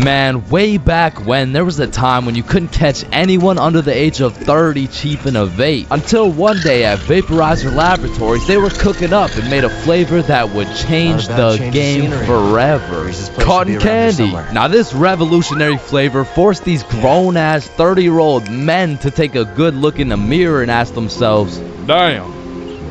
Man, way back when, there was a time when you couldn't catch anyone under the age of 30 chiefing a vape. Until one day at Vaporizer Laboratories, they were cooking up and made a flavor that would change the game forever. Cotton candy. Now this revolutionary flavor forced these grown-ass 30-year-old men to take a good look in the mirror and ask themselves, damn,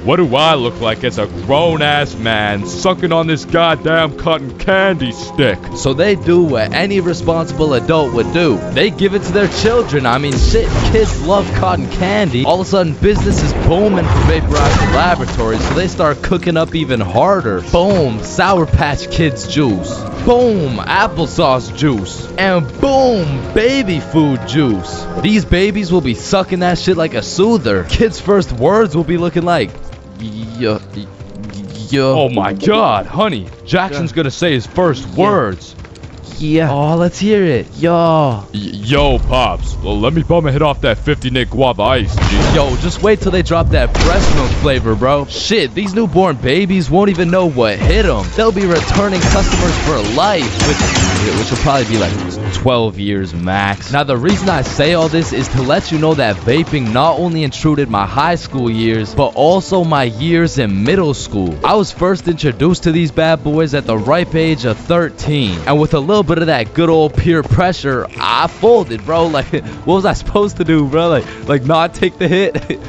what do I look like as a grown-ass man sucking on this goddamn cotton candy stick? so they do what any responsible adult would do. They give it to their children. I mean, shit, kids love cotton candy. All of a sudden, business is booming for Vaporizer Laboratories, so they start cooking up even harder. Boom, Sour Patch Kids juice. Boom, applesauce juice. And boom, baby food juice. These babies will be sucking that shit like a soother. Kids' first words will be looking like, yo. Oh my god, honey, Jackson's gonna say his first words. Yeah. Oh, let's hear it. Yo. Yo, Pops, well, let me bum a hit off that 50 Nick Guava Ice, G. Yo, just wait till they drop that breast milk flavor, bro. Shit, these newborn babies won't even know what hit them. They'll be returning customers for life, which will probably be like 12 years max. Now, the reason I say all this is to let you know that vaping not only intruded my high school years, but also my years in middle school. I was first introduced to these bad boys at the ripe age of 13, and with a little bit of that good old peer pressure, I folded, bro. Like, what was I supposed to do, bro? Like not take the hit?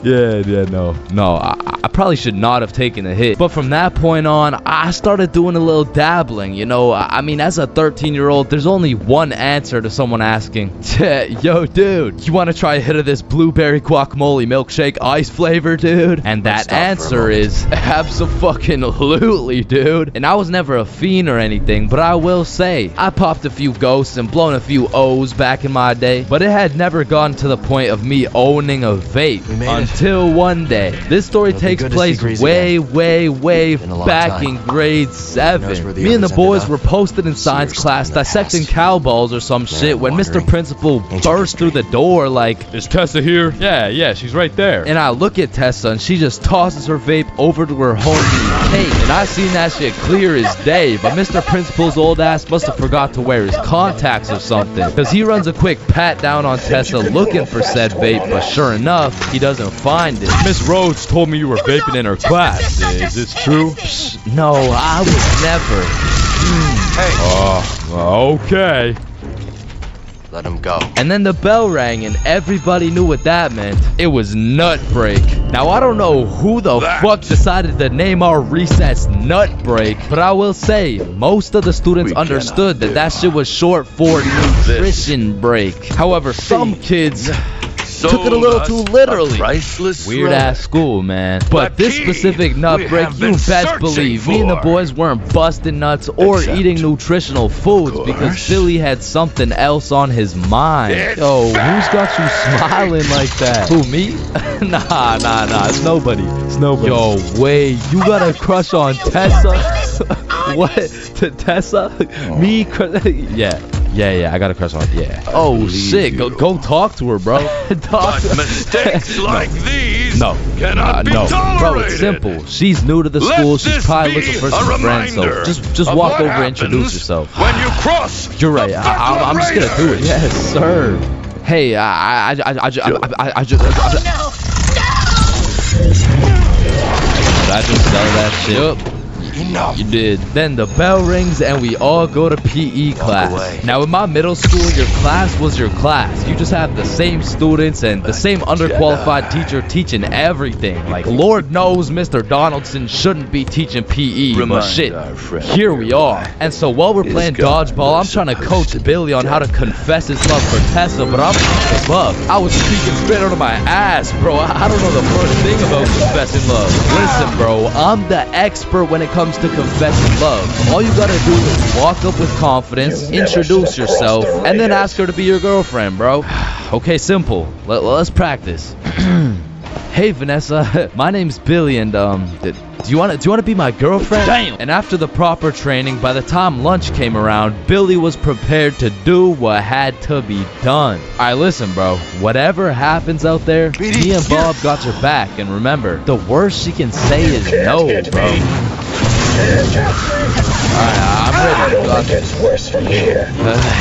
No, I probably should not have taken the hit. But from that point on, I started doing a little dabbling, you know. I mean, as a 13-year-old, there's only one answer to someone asking, yo, dude, you want to try a hit of this blueberry guacamole milkshake ice flavor, dude? And that answer is abso-fucking-lutely, dude. And I was never a fiend or anything, but I will say, I popped a few ghosts and blown a few O's back in my day, but it had never gotten to the point of me owning a vape. Until one day. This story takes place way back in grade 7. Me and the boys were posted in science class dissecting cowballs or some shit when Mr. Principal burst through the door like, is Tessa here? Yeah, she's right there. and I look at Tessa and she just tosses her vape over to her homie Kate. And I seen that shit clear as day, but Mr. Principal's old ass must have forgot to wear his contacts or something, because he runs a quick pat down on Tessa looking for said vape, but sure enough, he doesn't find it. Miss Rhodes told me you were vaping in her class. Is this true? No, I would never. Okay. Let him go. And then the bell rang and everybody knew what that meant. It was nut break. Now I don't know who the fuck decided to name our recess nut break, but I will say most of the students understood that shit was short for nutrition break. However, some kids took it a little too literally. Weird ass school, man. But this specific nut break, you best believe me and the boys weren't busting nuts or eating nutritional foods because Billy had something else on his mind. Yo, who's got you smiling like that? Who, me? Nah, it's nobody. Yo, wait, you got a crush on Tessa? What? Tessa? Me? Yeah, I got a crush on her. Yeah. Oh shit, go talk to her, bro. Mistakes like these cannot be tolerated. Bro, it's simple. She's new to the school. She's probably looking for some friends. So just walk over and introduce yourself. When you cross, You're right. I'm just gonna do it. Yes, sir. Hey, I just. Did I just sell that shit? Yup. You did. Then the bell rings and we all go to PE class. Now in my middle school, your class was your class. You just have the same students and the same underqualified teacher teaching everything. Like, Lord knows Mr. Donaldson shouldn't be teaching PE, but shit, here we are. And so while we're playing dodgeball, I'm trying to coach Billy on how to confess his love for Tessa, but I'm the love. I was speaking straight out of my ass, bro. I don't know the first thing about confessing love. Listen, bro, I'm the expert when it comes to confessing love. All you gotta do is walk up with confidence, introduce yourself, and then ask her to be your girlfriend, bro. Okay, simple. Let's practice. Hey Vanessa, my name's Billy, and do you want to be my girlfriend? Damn. And after the proper training, by the time lunch came around, Billy was prepared to do what had to be done. Alright, listen, bro. Whatever happens out there, me and Bob got your back, and remember, the worst she can say is no, bro. I'm ready. It gets worse from here.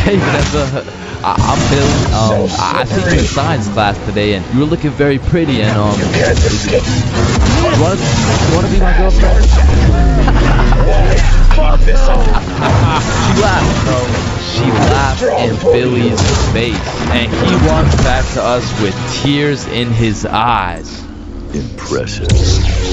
Hey, Tessa. I'm Billy. I think you're in science class today, and you were looking very pretty. And You can't escape. you want to be my girlfriend? Fuck this up. She laughed, bro. She laughed in Billy's face, and he walked back to us with tears in his eyes. Impressive.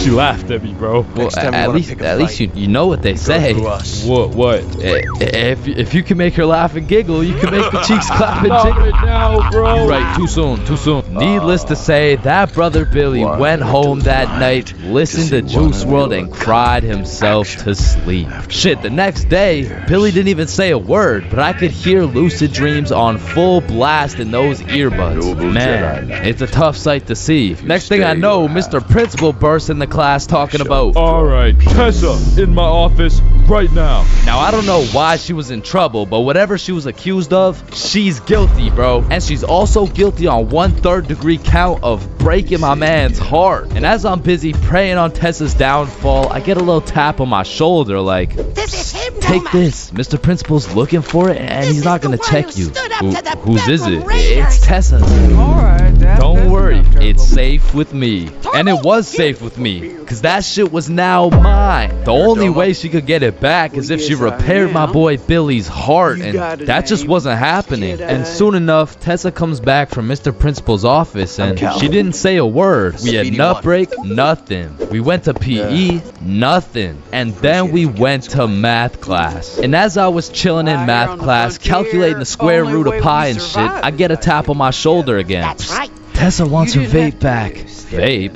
She laughed at me, bro. Well, time you at wanna least, pick a at least fight, you know what they say. Go to us. What? If you can make her laugh and giggle, you can make the cheeks clap and Stop jiggle. it now, bro. Right, too soon. Needless to say, that brother Billy went home that night, listened to Juice WRLD, and cried himself to sleep. Shit, the next day, Billy didn't even say a word, but I could hear Lucid Dreams on full blast in those earbuds. Man, it's a tough sight to see. Next thing I know, Mr. Principal bursts in the class talking about, All right, Tessa, in my office right now. now I don't know why she was in trouble, but whatever she was accused of, she's guilty, bro. And she's also guilty on 1/3 degree count of breaking my man's heart. And as I'm busy praying on Tessa's downfall, I get a little tap on my shoulder like, This is him, take Thomas. this. Mr. Principal's looking for it and This he's not is the gonna one check who you. stood up to the Whose is it? Bedlam Raiders. It's Tessa. Alright, Don't worry, it's safe with me. And it was safe with me, cause that shit was now mine. The only way she could get it back is if she repaired my boy Billy's heart, and that just wasn't happening. And soon enough, Tessa comes back from Mr. Principal's office, and she didn't say a word. We had nut break, nothing. We went to PE, nothing. And then we went to math class. And as I was chilling in math class, calculating the square root of pi and shit, I get a tap on my shoulder again. That's right. Tessa wants her vape back. Vape?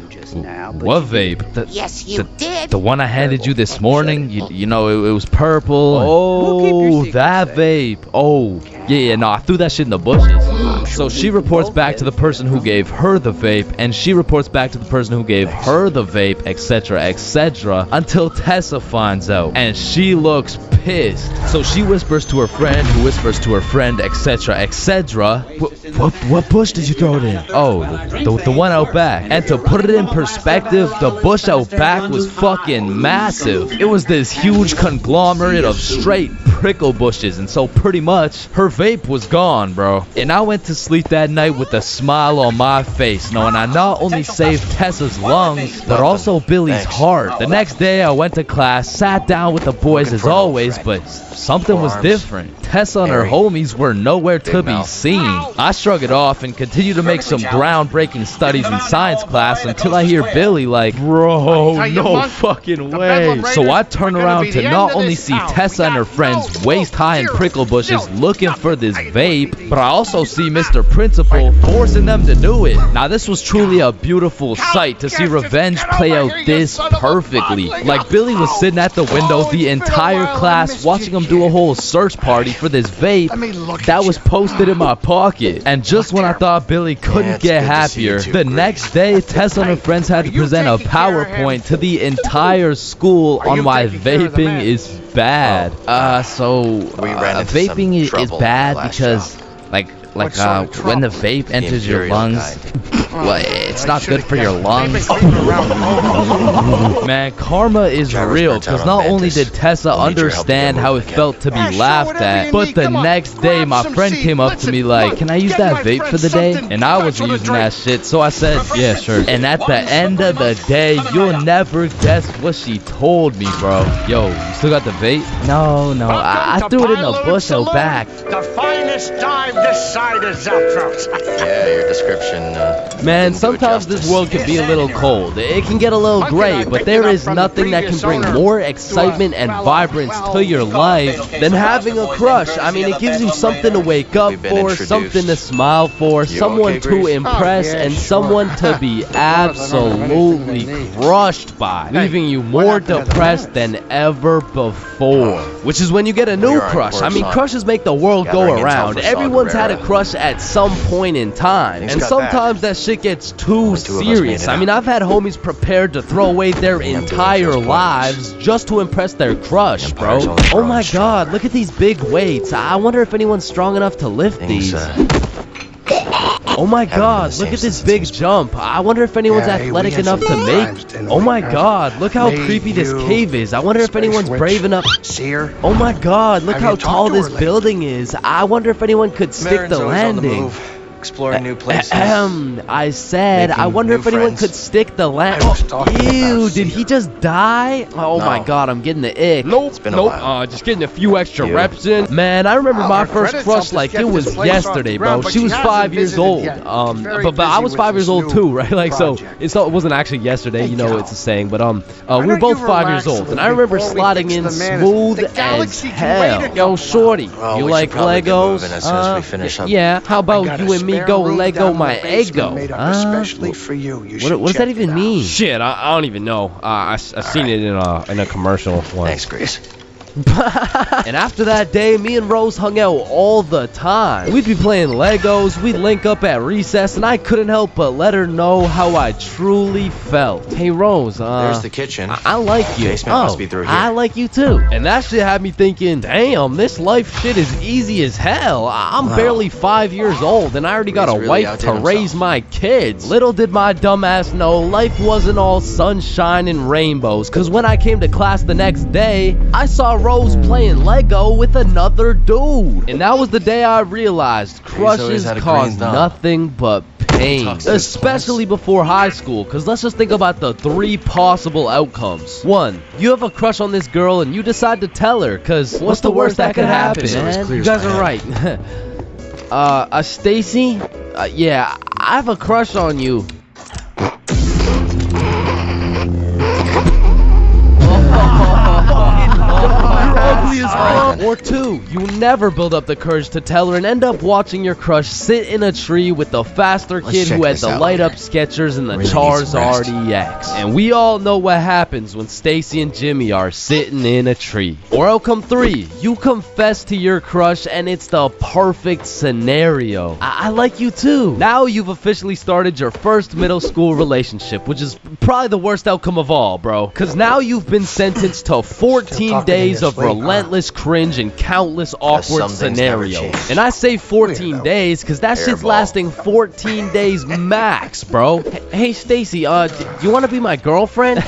What vape? Yes, you did. The one I handed you this morning? You know, it was purple. We'll keep your Oh, secrets that safe. vape. Oh, yeah, no, I threw that shit in the bushes. So she reports back to the person who gave her the vape, and she reports back to the person who gave her the vape, etc., until Tessa finds out. And she looks pissed. So she whispers to her friend, who whispers to her friend, etc. What bush did you throw it in? Oh, the one out back. And to put it in perspective, the bush out back was fucking massive. It was this huge conglomerate of straight prickle bushes, and so pretty much her vape was gone, bro. And I went to sleep that night with a smile on my face, knowing I not only saved Tessa's lungs, but also Billy's heart. The next day I went to class, sat down with the boys as always, but something was different. Tessa and her homies were nowhere to be seen. I shrug it off and continue to make some groundbreaking studies in science class until I hear Billy like, bro, no fucking way. So I turn around to not only see Tessa and her friends waist high in prickle bushes looking for this vape, but I also see Mr. Principal forcing them to do it. Now this was truly a beautiful sight to see revenge play out this perfectly. Like Billy was sitting at the window the entire class watching him do a whole search party for this vape that was posted in my pocket. And just when I thought Billy couldn't it's get good to see you happier, too, the Grace. next day Tessa and her friends had to present a PowerPoint to the entire school on why vaping is bad. ran into Vaping some is trouble bad last because when the vape enters your imperial lungs, well, it's not good for your lungs. Around. Man, karma is Gyros real, burnt out because on not only Mantis. did Tessa We'll need your help to understand get how it moving felt to be again. laughed Whatever at, you but need, the come on, next day grab my some friend seeds. came up to Listen, me like, look, can I use get that my vape friend for the day? something And I wasn't special to using that drink. shit, so I said, yeah, sure. And at the end of the day, you'll never guess what she told me, bro. Yo, you still got the vape? No, I threw it in the bush out back. The finest dive this side of Zeltros. Yeah, your description. Man, didn't do it sometimes this justice. world can be a little cold. It can get a little gray, but there is nothing that can bring more excitement and vibrance to your life than having a crush. I mean, it gives you something to wake up We've been for, introduced. something to smile for, someone okay, to Grace? impress, Oh, yeah, and sure. someone to be absolutely crushed by, leaving you more depressed than ever before. Which is when you get a new You're on crush. I mean, course, huh? crushes make the world go Gathering intel around. for Saw Everyone's had a Gerrera. crush at some point in time, Things and got sometimes that shit gets too The two of us serious. made it I mean, out. I've had homies prepared to throw away their doing entire just fine. lives just to impress their crush, bro. Empire's only Oh my growing god, look at these big weights. I wonder if anyone's strong enough to lift Things, these. Oh my Haven't been god, the look same at this since big he was jump. I wonder if anyone's Yeah, we athletic had enough some to good make. times, didn't Oh we, my huh? god, look how Me, creepy this you, cave is. I wonder if Space anyone's Witch. brave enough. See her? Oh my god, look Have how you tall talked to this her lately? building is. I wonder if anyone could stick Marin's the always on the landing. move, exploring new places. I said, I Making wonder new if anyone friends. could stick the I landing. was talking Ew, about did he Cedar. just die? Oh my No. god, I'm getting the ick. Nope, been a nope. while. Just getting a few extra You. reps in. Man, I remember Well, my her first credits crush helped us like get it this was place off yesterday, the bro. ground, but She she was hasn't 5 years visited old. yet. She's very But I busy was with 5 years this old new too, right? Like so, project. it wasn't actually yesterday. Hey, You know, Cal. it's a saying. But we Why were don't both you 5 relax years a old, and little I remember before we sliding fix in the man? smooth The as galaxy can hell. wait a Yo, couple shorty, Well, you we like should probably get Legos? moving as soon as we finish up. Yeah. How I about got you a and me spare go room Lego down in my the basement Eggo? made up Huh? especially for you. You should What does that check even it out. mean? Shit, I don't even know. I seen it in a commercial once. Thanks, Grace. And after that day, me and Rose hung out all the time. We'd be playing Legos, we'd link up at recess, and I couldn't help but let her know how I truly felt. Hey Rose, There's the kitchen. I like you. Basement must be through here. I like you too. And that shit had me thinking, damn, this life shit is easy as hell. I'm Wow. barely 5 years old, and I already got a He's really wife outdid to himself. raise my kids. Little did my dumbass know life wasn't all sunshine and rainbows, cause when I came to class the next day, I saw Rose playing Lego with another dude. And that was the day I realized always crushes had a cause green thumb. nothing but pain, Toxic especially before high school, because let's just think about the 3 possible outcomes. 1, you have a crush on this girl and you decide to tell her, because what's the worst that could happen, man? You guys are right. Stacy? Yeah, I have a crush on you. Or 2, you never build up the courage to tell her and end up watching your crush sit in a tree with the faster kid check who had this the out light up later. Skechers and the Really needs some rest. Charizard EX. And we all know what happens when Stacy and Jimmy are sitting in a tree. Or outcome 3, you confess to your crush and it's the perfect scenario. I like you too. Now you've officially started your first middle school relationship, which is probably the worst outcome of all, bro. Cause now you've been sentenced to 14 talking days in your of sleep, huh? relentless cringe and countless awkward some things never scenarios. change. And I say 14 Weirdo. days because that shit's Airball. lasting 14 days max, bro. Hey, Stacy, do you want to be my girlfriend?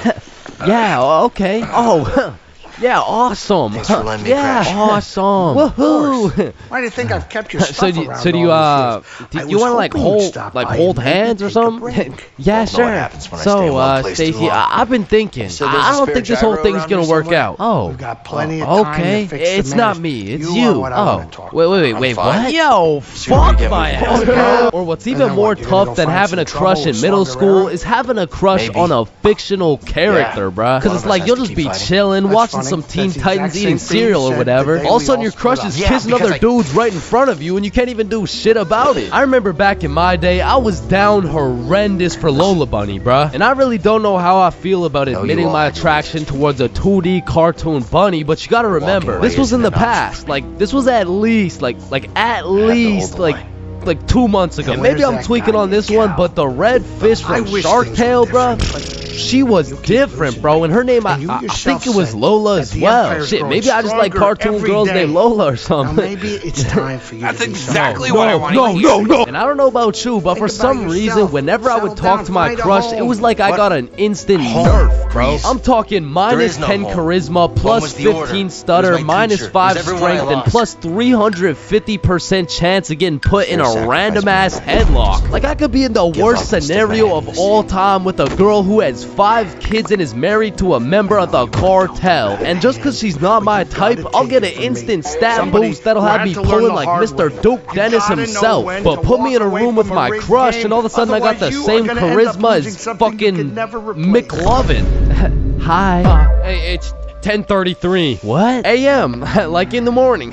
Yeah, okay. Oh, yeah, awesome. Thanks for letting me Yeah, crash. awesome. Woohoo. Why do you think I've kept your stuff So do you around so do you all these do years? you I want to was like hoping you'd hold stop like by hold and maybe hands or take a something? break. Yeah, Don't know what sure. happens when I stay in So one place too Stacy, long. I've been thinking. So there's I a don't spare think this whole gyro thing's around gonna here work somewhere? out. Oh, We've got plenty of time okay. to fix the It's not mess. me. It's You you. are what I wanna talk Wait, I'm what? fine. Yo, Sooner we fuck get my moving. ass. Or what's even then more what, you're gonna tough go than find having some a crush trouble in middle slug school around? is having a crush Maybe. on a fictional character, bruh. One Because of it's us like has you'll to just keep be fighting. chilling, That's watching funny. some Teen That's the Titans exact eating same thing cereal you or said whatever. the day All of a we sudden all your split crush up. is Yeah, kissing because other dudes right in front of you and you can't even do shit about it. I remember back in my day, I was down horrendous for Lola Bunny, bruh. And I really don't know how I feel about you admitting are. my attraction towards a 2D cartoon bunny, but you gotta remember, away this was in isn't the an past. Like, this was at least, at least, the line. like 2 months ago. And Maybe where's I'm that tweaking guy, on this Cal? one, but the red fish I from wish Shark things were Tale, different, bruh, but she was you keep different, losing. bro. And her name, And you I yourself think it was said Lola that as the well. empire's Shit, growing maybe I just like stronger cartoon every girls day. named Lola or Now something. maybe it's time for you That's to do exactly something. what I want to hear. And I don't know about you, but Think for about some yourself. reason, whenever I would Settle talk down, to my find a crush, it home. was like I What? got an instant Home, nerf, bro. Grease. I'm talking minus is no 10 home. charisma, plus was the order. 15 It stutter, was my minus teacher. It 5 was everyone I strength, and lost. plus 350% chance of getting put in Fair a sacrifice, random ass man. headlock. Like I could be in the worst up, it's scenario the of madness. all time with a girl who has 5 kids and is married to a member of the cartel. And just because she's not my type, I'll get an instant stat Somebody boost that'll who have had me to learn pulling the like hard Mr. way. Duke You Dennis gotta know himself. when But to put me in a walk away room with from a my rigged crush, game. and all of a sudden I got the Otherwise, you same are gonna end up charisma losing as something you fucking could never replace. McLovin. Hi. Hey, it's 10:33. What? AM, like in the morning.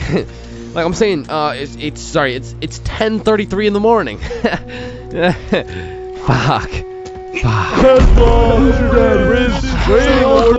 Like I'm saying, it's 10:33 in the morning. Fuck.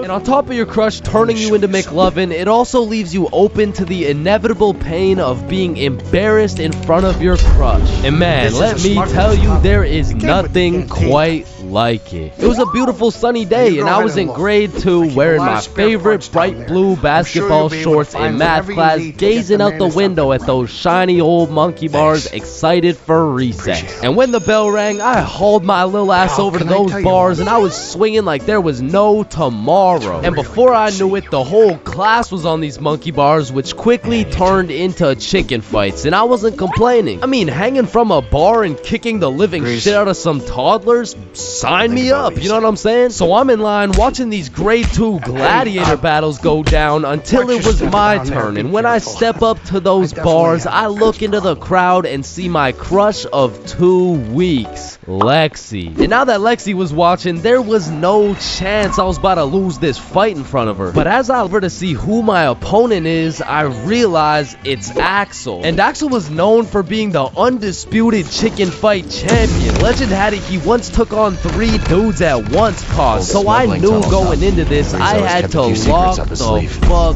And on top of your crush turning you into McLovin, it also leaves you open to the inevitable pain of being embarrassed in front of your crush. And man, This is let a me smart tell you, problem. there is It came with the nothing canteen. quite like it. It was a beautiful sunny day, and I was in grade 2 wearing my favorite bright blue basketball shorts in math class, gazing out the window at those shiny old monkey bars, excited for recess. And when the bell rang, I hauled my little ass over to those bars, and I was swinging like there was no tomorrow. And before I knew it, the whole class was on these monkey bars, which quickly turned into chicken fights, and I wasn't complaining. I mean, hanging from a bar and kicking the living shit out of some toddlers? Sign me up, you know what I'm saying? So I'm in line watching these grade 2 gladiator battles go down until it was my turn, and when I step up to those bars, I look into the crowd and see my crush of 2 weeks, Lexi. And now that Lexi was watching, there was no chance I was about to lose this fight in front of her. But as I over to see who my opponent is, I realize it's Axel. And Axel was known for being the undisputed chicken fight champion. Legend had it he once took on 3 dudes at once, pause. So I knew going into this, I had to lock the fuck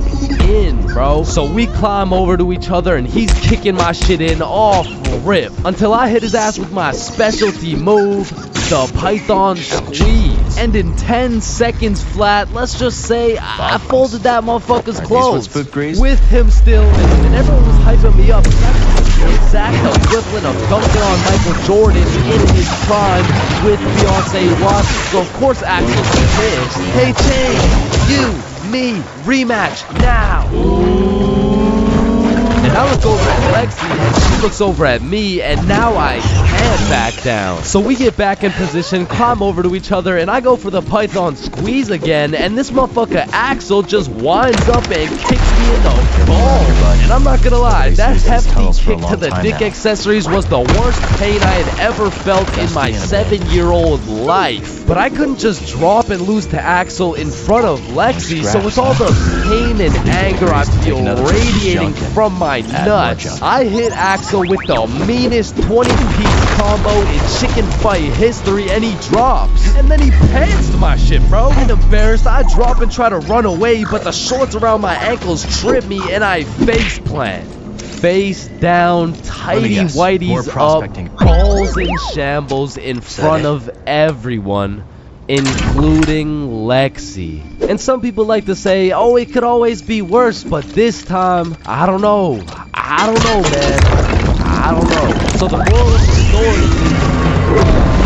in, bro. So we climb over to each other and he's kicking my shit in off rip until I hit his ass with my specialty move, the Python Squeeze. And in 10 seconds flat, let's just say I folded that motherfucker's clothes with him still in it. And everyone was hyping me up. That's the exact equivalent of dunking on Michael Jordan in his prime with Beyonce watching. So of course Axel's pissed. Hey Chain, you, me, rematch now. And I look over at Lexi, and she looks over at me, and now I can't back down. So we get back in position, climb over to each other, and I go for the Python Squeeze again, and this motherfucker Axel just winds up and kicks me in the balls. And I'm not gonna lie, that hefty kick to the dick accessories was the worst pain I had ever felt in my 7-year-old life. But I couldn't just drop and lose to Axel in front of Lexi, so with all the pain and anger I feel radiating from my nuts, I hit Axel with the meanest 20-piece combo in chicken fight history, and he drops. And then he pantsed my shit, bro. And embarrassed, I drop and try to run away, but the shorts around my ankles trip me, and I face plant. Face down, tidy whities up, balls in shambles in front of everyone, including Lexi. And some people like to say, oh, it could always be worse, but this time, I don't know, man. I don't know. So the moral of the story is,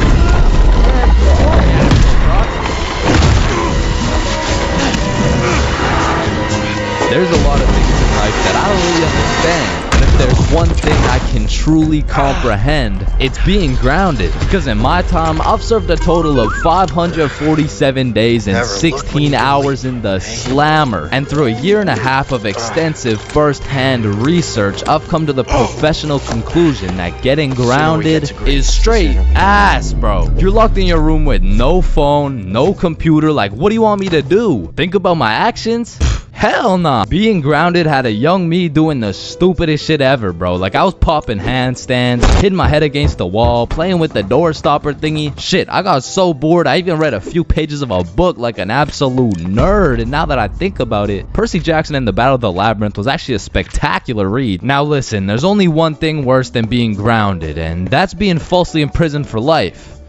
There's a lot of things in life that I don't really understand. But if there's one thing I can truly comprehend, it's being grounded. Because in my time, I've served a total of 547 days and 16 hours in the slammer. And through a year and a half of extensive first-hand research, I've come to the professional conclusion that getting grounded is straight ass, bro. You're locked in your room with no phone, no computer. Like, what do you want me to do? Think about my actions? Hell nah. Being grounded had a young me doing the stupidest shit ever, bro. Like, I was popping handstands, hitting my head against the wall, playing with the door stopper thingy. Shit, I got so bored, I even read a few pages of a book like an absolute nerd. And now that I think about it, Percy Jackson and the Battle of the Labyrinth was actually a spectacular read. Now listen, there's only one thing worse than being grounded, and that's being falsely imprisoned for life.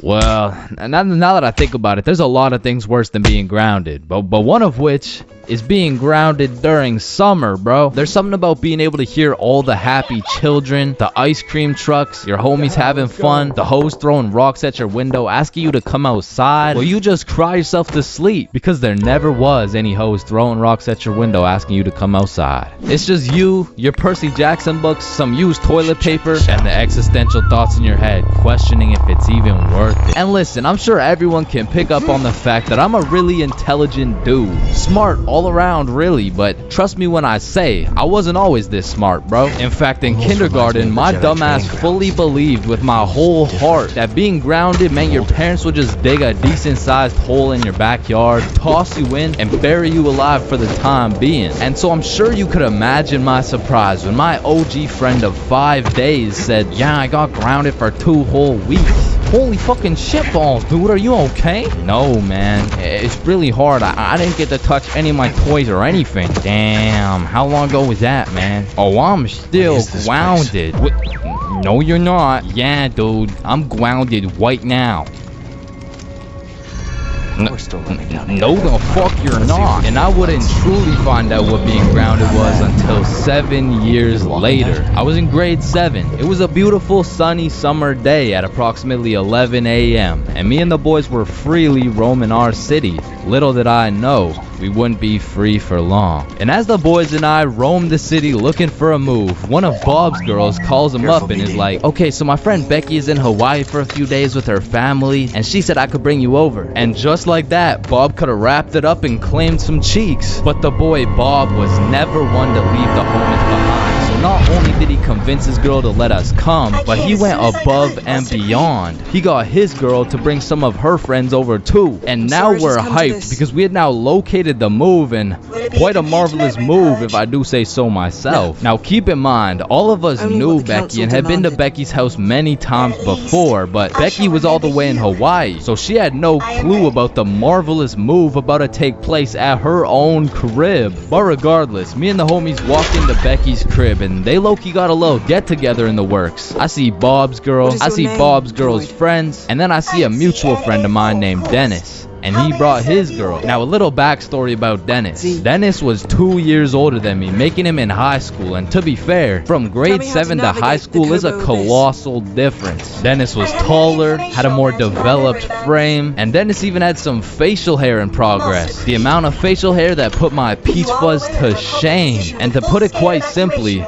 Well, now that I think about it, there's a lot of things worse than being grounded, but one of which is being grounded during summer, bro. There's something about being able to hear all the happy children, the ice cream trucks, your homies having fun, the hoes throwing rocks at your window, asking you to come outside, or you just cry yourself to sleep because there never was any hoes throwing rocks at your window asking you to come outside. It's just you, your Percy Jackson books, some used toilet paper, and the existential thoughts in your head, questioning if it's even worth it. And listen, I'm sure everyone can pick up on the fact that I'm a really intelligent dude. Smart all around, really, but trust me when I say, I wasn't always this smart, bro. In fact, in kindergarten, my dumbass fully believed with my whole heart that being grounded meant your parents would just dig a decent-sized hole in your backyard, toss you in, and bury you alive for the time being. And so I'm sure you could imagine my surprise when my OG friend of 5 days said, yeah, I got grounded for 2 whole weeks. Holy fucking shitballs, dude, are you okay? No, man, it's really hard. I didn't get to touch any of my toys or anything. Damn, how long ago was that, man? Oh, I'm still grounded. No, you're not. Yeah, dude. I'm grounded right now. We're still running down here. No, the fuck you're not. And I wouldn't truly find out what being grounded was until 7 years later. I was in grade 7. It was a beautiful sunny summer day at approximately 11 a.m. and me and the boys were freely roaming our city. Little did I know we wouldn't be free for long. And as the boys and I roamed the city looking for a move, one of Bob's girls calls him up and is like, okay, so my friend Becky is in Hawaii for a few days with her family and she said I could bring you over. And just like that, Bob could have wrapped it up and claimed some cheeks. But the boy Bob was never one to leave the homies behind. So not only did he convince his girl to let us come, but he went above and beyond. He got his girl to bring some of her friends over too. And now we're hyped because we had now located the move, and quite a marvelous move if I do say so myself. Now keep in mind, all of us knew Becky and had been to Becky's house many times before, but Becky was all the way in Hawaii, so she had no clue about the marvelous move about to take place at her own crib. But regardless, me and the homies walked into Becky's crib and they low-key got a little get-together in the works. I see Bob's girl, I see Bob's girl's friends, and then I see a mutual friend of mine named Dennis. And he brought his girl. Now a little backstory about Dennis. Dennis was 2 years older than me, making him in high school. And to be fair, from grade 7 to high school is a colossal difference. Dennis was taller, had a more developed frame, and Dennis even had some facial hair in progress. The amount of facial hair that put my peach fuzz to shame. And to put it quite simply,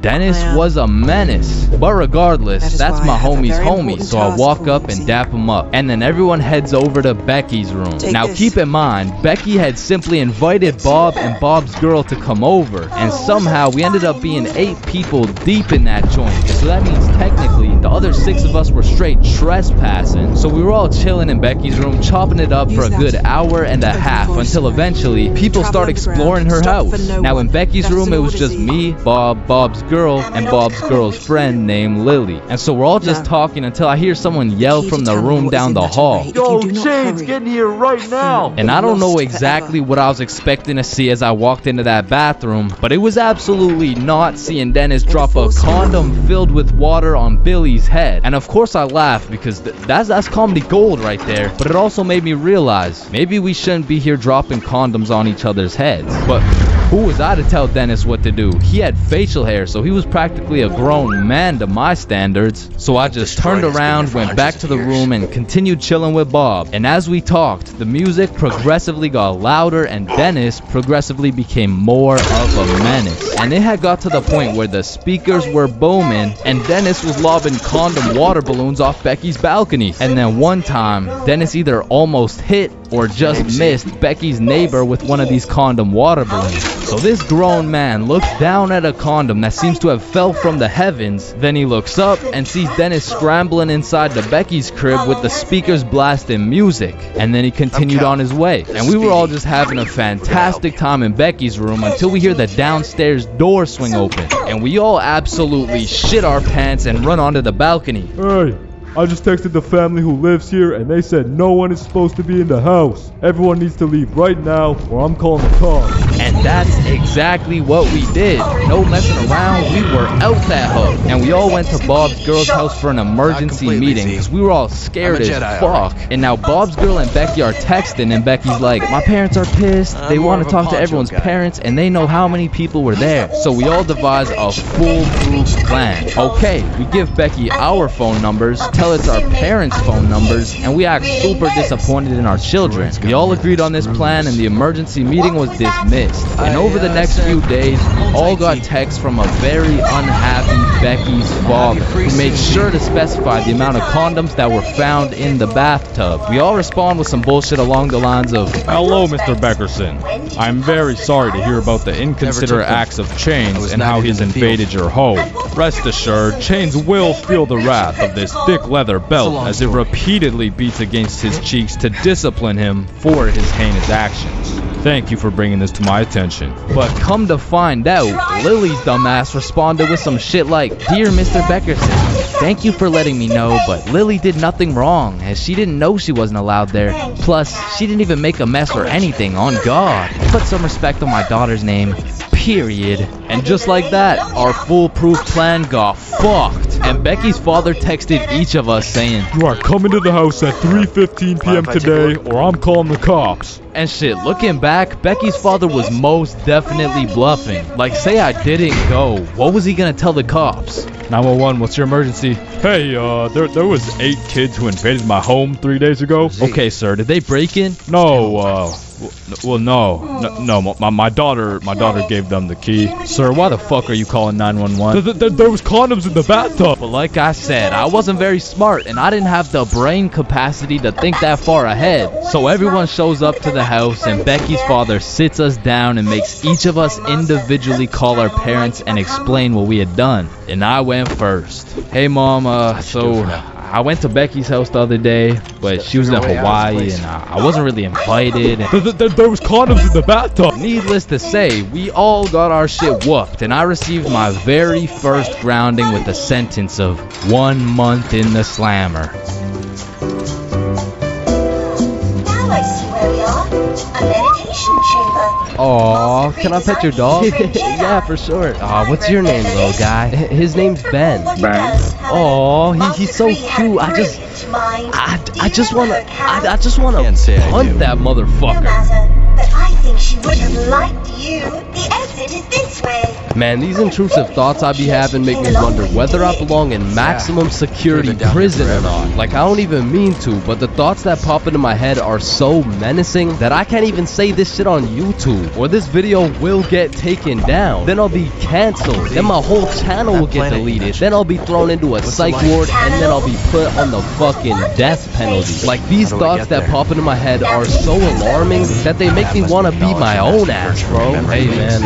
Dennis was a menace. But regardless, that's my homie's homie, so I walk up and dap him up. And then everyone heads over to Becky's room. Now keep in mind, Becky had simply invited Bob and Bob's girl to come over. And somehow we ended up being 8 people deep in that joint. So that means technically the other 6 of us were straight trespassing. So we were all chilling in Becky's room, chopping it up for a good hour and a half until eventually people start exploring her house. Now in Becky's room it was just me, Bob, Bob's girl, and Bob's girl's friend named Lily. And so we're all just talking until I hear someone yell from the room down the hall. Yo, Shane's getting here right now. And I don't know exactly what I was expecting to see as I walked into that bathroom, but it was absolutely not seeing Dennis drop a condom filled with water on Billy's head. And of course I laughed because that's comedy gold right there. But it also made me realize maybe we shouldn't be here dropping condoms on each other's heads. But who was I to tell Dennis what to do? He had facial hair, so he was practically a grown man to my standards. So I just turned around, went back to the room, and continued chilling with Bob. And as we talked, the music progressively got louder and Dennis progressively became more of a menace. And it had got to the point where the speakers were booming and Dennis was lobbing condom water balloons off Becky's balcony. And then one time, Dennis either almost hit or just missed Becky's neighbor with one of these condom water balloons. So this grown man looks down at a condom that seems to have fell from the heavens. Then he looks up and sees Dennis scrambling inside the Becky's crib with the speakers blasting music. And then he continued on his way. And we were all just having a fantastic time in Becky's room until we hear the downstairs door swing open. And we all absolutely shit our pants and run onto the balcony. Hey, I just texted the family who lives here and they said no one is supposed to be in the house. Everyone needs to leave right now or I'm calling the cops. And that's exactly what we did. No messing around, we were out that hoe. And we all went to Bob's girl's house for an emergency meeting because we were all scared as fuck. And now Bob's girl and Becky are texting and Becky's like, my parents are pissed. They want to talk to everyone's parents and they know how many people were there. So we all devise a foolproof plan. Okay, we give Becky our phone numbers, tell it's our parents' phone numbers, and we act super disappointed in our children. We all agreed on this plan and the emergency meeting was dismissed. And over the next few days, we all got texts from a very unhappy Becky's father, who made sure to specify the amount of condoms that were found in the bathtub. We all respond with some bullshit along the lines of, Hello, Mr. Beckerson. I'm very sorry to hear about the inconsiderate acts of Chains and how he's invaded your home. Rest assured, Chains will feel the wrath of this thick leather belt as it repeatedly beats against his cheeks to discipline him for his heinous actions. Thank you for bringing this to my attention. But come to find out, Lily's dumbass responded with some shit like, Dear Mr. Beckerson, thank you for letting me know, but Lily did nothing wrong, as she didn't know she wasn't allowed there. Plus, she didn't even make a mess or anything, on God. Put some respect on my daughter's name, period. And just like that, our foolproof plan got fucked. And Becky's father texted each of us saying, You are coming to the house at 3:15 p.m. today, or I'm calling the cops. and shit, looking back, Becky's father was most definitely bluffing. Like, say I didn't go, what was he gonna tell the cops? 911, what's your emergency? Hey, there was 8 kids who invaded my home 3 days ago. Okay, sir, did they break in? No, no, my daughter gave them the key. Sir, why the fuck are you calling 911? There was condoms in the bathtub. But like I said, I wasn't very smart and I didn't have the brain capacity to think that far ahead. So everyone shows up to the house and Becky's father sits us down and makes each of us individually call our parents and explain what we had done. And I went first. Hey mom, so I went to Becky's house the other day, but she was in Hawaii and I wasn't really invited. There was condoms in the bathtub. Needless to say, we all got our shit whooped, and I received my very first grounding with a sentence of 1 month in the slammer. Now I see where we are. A meditation chamber. Aw, can I pet your dog? Yeah, for sure. Aw, what's your name, little guy? His name's Ben. Aw, he's so cute. I just wanna Can't say I hunt do. that No motherfucker. matter, but I think she would have liked you. The exit is this way. Man, these intrusive thoughts I be having make me wonder whether I belong in maximum security Could've been down prison there or forever. not. Like, I don't even mean to, but the thoughts that pop into my head are so menacing that I can't even say this shit on YouTube, or this video will get taken down. Then I'll be canceled. Then my whole channel will get planet you deleted. mentioned. Then I'll be thrown into a psych the light? ward, and then I'll be put on the fucking death penalty. Like, these How do I thoughts get that there? pop into my head are so alarming that they make me want to beat my own ass, bro. Hey, man,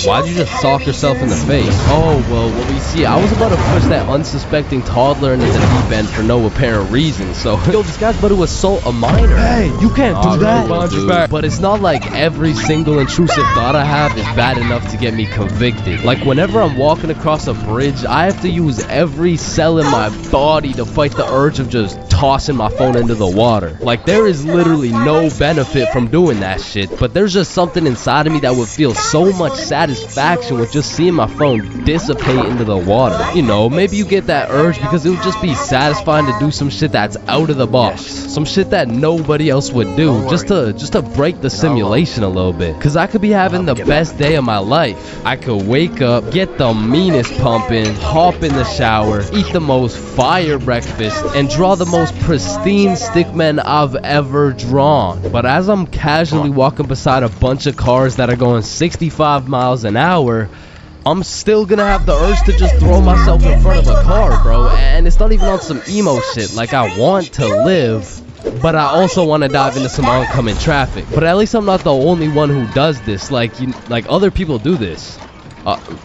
why'd you just sock yourself in the face? Oh, well, what we see, I was about to push that unsuspecting toddler into the deep end for no apparent reason, so yo, this guy's about to assault a minor. Hey, you can't do that. behind your back. But it's not like every single intrusive thought I have is bad enough to get me convicted. Like, whenever I'm walking across a bridge, I have to use every cell in my body to fight the urge of just tossing my phone into the water. Like, there is literally no benefit from doing that shit, but there's just something inside of me that would feel so much satisfaction with just seeing my phone dissipate into the water. You know, maybe you get that urge because it would just be satisfying to do some shit that's out of the box. Some shit that nobody else would do, just to break the simulation a little bit. Cause I could be having the best day of my life. I could wake up, get the meanest pumping, hop in the shower, eat the most fire breakfast, and draw the most pristine stickmen I've ever drawn. But as I'm casually walking beside a bunch of cars that are going 65 miles an hour, I'm still gonna have the urge to just throw myself in front of a car, bro. And it's not even on some emo shit. Like, I want to live, but I also want to dive into some oncoming traffic. But at least I'm not the only one who does this. Like, like other people do this.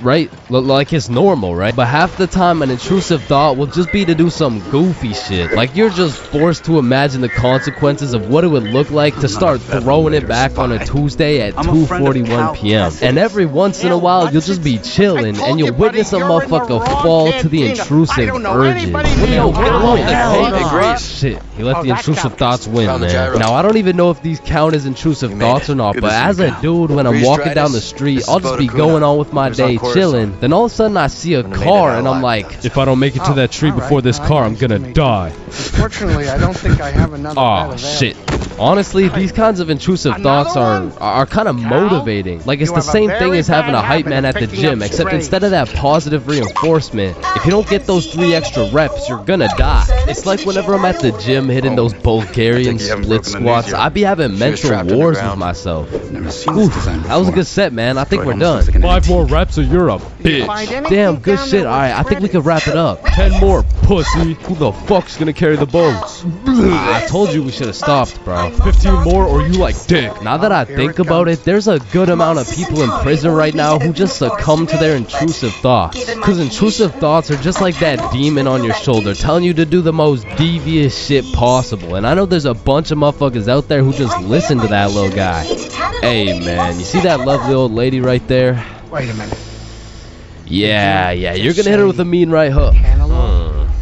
Right? Like, it's normal, right? But half the time an intrusive thought will just be to do some goofy shit. Like, you're just forced to imagine the consequences of what it would look like to start throwing it back on a Tuesday at 2:41 p.m. And every once in a while, you'll just be chilling and you'll witness a motherfucker fall to the intrusive urges. Yo, get along the tape. Shit, he let the intrusive thoughts win, man. Now, I don't even know if these count as intrusive thoughts or not, but as a dude, when I'm walking down the street, I'll just be going on with my day chilling. Then all of a sudden I see a car and I'm like, If I don't make it to that tree before this car, I'm gonna die. Fortunately, I don't think I have another Aw, shit. honestly, these kinds of intrusive thoughts are kind of motivating. Like, it's the same thing as having a hype man at the gym, except instead of that positive reinforcement, if you don't get those 3 extra reps, you're gonna die. It's like whenever I'm at the gym hitting those Bulgarian split squats, I be having mental wars with myself. Oof, that was a good set, man. I think we're done. 5 more reps or you're a bitch. Damn, good shit. Alright, I think we could wrap it up. 10 more, pussy. Who the fuck's gonna carry the boats? I told you we should have stopped, bro. 15 more or you like dick. Now that I think about it, there's a good amount of people in prison right now who just succumb to their intrusive thoughts. Because intrusive thoughts are just like that demon on your shoulder telling you to do the most devious shit possible. And I know there's a bunch of motherfuckers out there who just listen to that little guy. Hey man, you see that lovely old lady right there? Wait a minute. Yeah, you're gonna hit her with a mean right hook.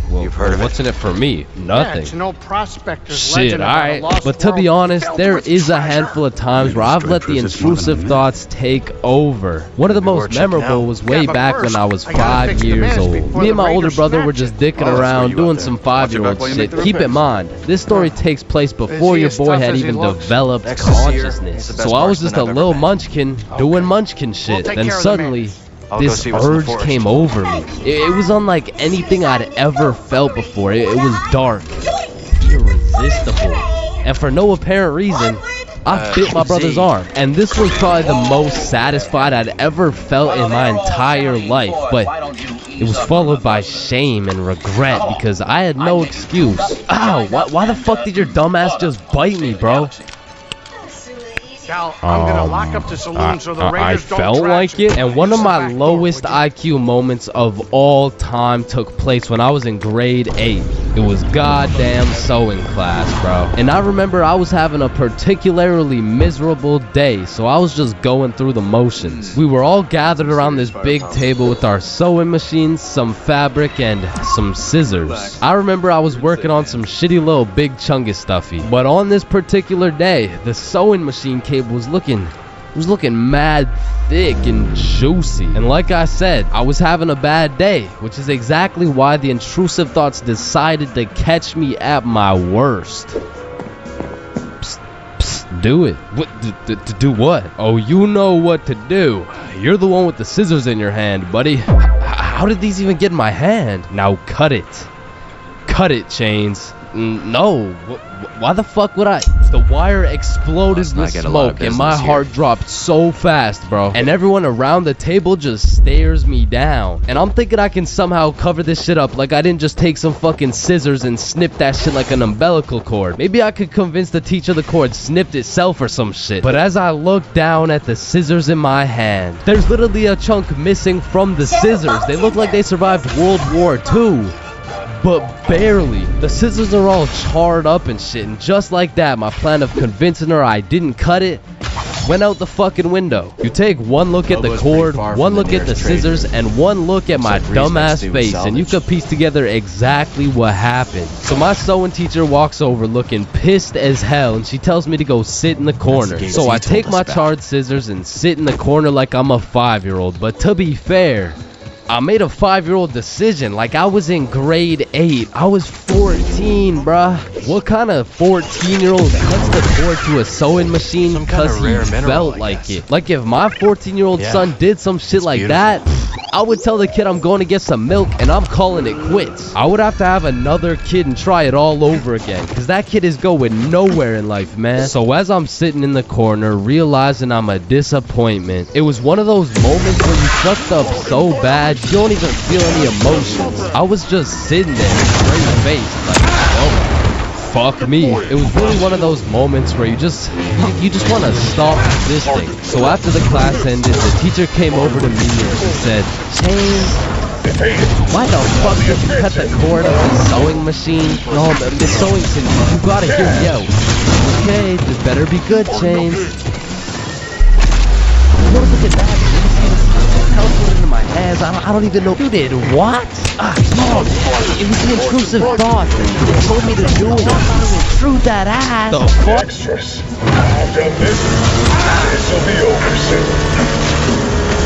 Well, You've heard of what's in it for me? Yeah, Nothing. it's no prospector's Shit, legend about a alright. lost But to be world honest, filled there with is a treasure. handful of times where I've let the intrusive thoughts take over. One of the most memorable was way but back first, when I was I gotta fix 5 the years mess old. before Me the and my older raiders brother were snatch just it. dicking around doing some 5-year-old shit. Keep in mind, this story takes place before he your as boy tough had as he even looks? developed Ecstasy here consciousness. is the best So I was just a marksman I've little ever been. munchkin doing munchkin shit. take Then care of the suddenly, man. I'll go this see what's in the urge forest. came over me. It was unlike anything I'd ever felt before. It was dark, irresistible, and for no apparent reason, I bit my brother's arm. And this was probably the most satisfied I'd ever felt in my entire life. But it was followed by shame and regret because I had no excuse. Ow, why the fuck did your dumbass just bite me, bro? Cal, I'm gonna lock up the saloon so the I raiders don't felt track like you. it, and one of Use the my back door, lowest would you? IQ moments of all time took place when I was in grade 8. It was goddamn sewing class, bro. And I remember I was having a particularly miserable day, so I was just going through the motions. We were all gathered around this big table with our sewing machines, some fabric, and some scissors. I remember I was working on some shitty little big chungus stuffy. But on this particular day, the sewing machine cable was looking mad thick and juicy. And like I said, I was having a bad day, which is exactly why the intrusive thoughts decided to catch me at my worst. Psst, psst, do it. What? To do what? Oh, you know what to do. You're the one with the scissors in your hand, buddy. How did these even get in my hand? Now cut it. Cut it, Chains. No. Why the fuck would I? The wire exploded Must not with get a lot of smoke and my business heart here. dropped so fast, bro. And everyone around the table just stares me down. And I'm thinking I can somehow cover this shit up like I didn't just take some fucking scissors and snip that shit like an umbilical cord. Maybe I could convince the teacher the cord snipped itself or some shit. But as I look down at the scissors in my hand, there's literally a chunk missing from the scissors. They look like they survived World War II. But barely. The scissors are all charred up and shit, and just like that, my plan of convincing her I didn't cut it went out the fucking window. You take one look at the Logo's pretty cord, far one from the look at the nearest trader. scissors, and one look at my Looks like Reese next dumbass to face, and you salvage. could piece together exactly what happened. So my sewing teacher walks over looking pissed as hell, and she tells me to go sit in the corner. game So he I told take us my about. charred scissors and sit in the corner like I'm a 5-year-old. But to be fair, I made a 5-year-old decision like I was in grade 8. I was 14, bruh. What kind of 14-year-old cuts the cord to a sewing machine Some kind of because he rare mineral, felt I like guess. it? Like if my 14-year-old Yeah. son did some shit like beautiful. that, I would tell the kid I'm going to get some milk and I'm calling it quits. I would have to have another kid and try it all over again because that kid is going nowhere in life, man. So as I'm sitting in the corner realizing I'm a disappointment, it was one of those moments where you fucked up so bad you don't even feel any emotions. I was just sitting there straight faced like, oh, fuck me. It was really one of those moments where you just want to stop existing. So after the class ended, the teacher came over to me and she said, Chains, why the fuck did you cut the cord of the sewing machine? No, Miss Sewington, you gotta hear me out. Okay, this better be good, Chains. Look at that. Did you see the teleport into my hands? I don't even know. You did what? No, it was the intrusive thought. It told me to do it. I thought it would intrude that ass. The fuck? Extras. I've done this. This'll be over soon.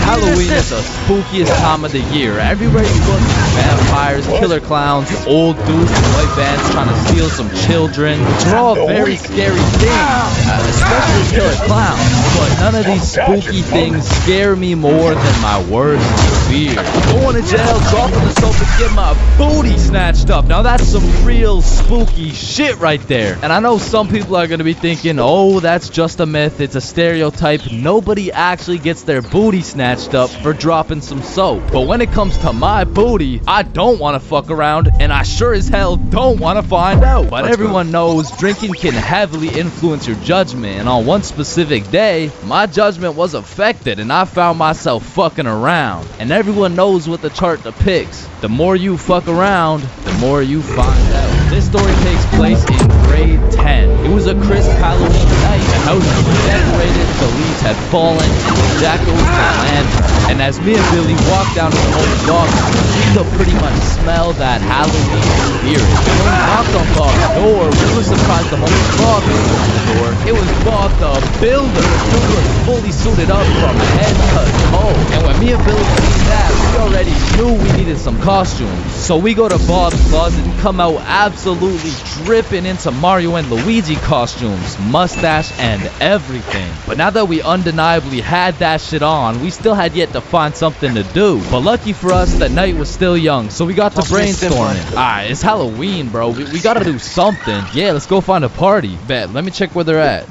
Halloween is the spookiest time of the year. Everywhere you look, vampires, killer clowns, old dudes in white vans trying to steal some children, which are all very scary things, especially killer clowns. But none of these spooky things scare me more than my worst fear. Going to jail, dropping the soap, and get my booty snatched up. Now that's some real spooky shit right there. And I know some people are going to be thinking, oh, that's just a myth, it's a stereotype. Nobody actually gets their booty snatched up for dropping some soap. But when it comes to my booty, I don't want to fuck around, and I sure as hell don't want to find out. But everyone knows drinking can heavily influence your judgment, and on one specific day, my judgment was affected, and I found myself fucking around. And everyone knows what the chart depicts. The more you fuck around, the more you find out. This story takes place in grade 10. It was a crisp Halloween night. The house was decorated, the leaves had fallen, and the jackals, and lanterns. And as me and Billy walked down to the home block, we could pretty much smell that Halloween spirit. When we knocked on Bob's door, we were surprised the home block opened the door. It was Bob the Builder. The dude was fully suited up from head to toe. And when me and Billy seen that, we already knew we needed some costumes. So we go to Bob's closet and come out absolutely dripping into Mario and Luigi costumes, mustache and everything. But now that we undeniably had that shit on, we still had yet to find something to do. But lucky for us, the night was still young, so we got to brainstorming. Alright, it's Halloween, bro. We gotta do something. Yeah, let's go find a party. Bet, let me check where they're at.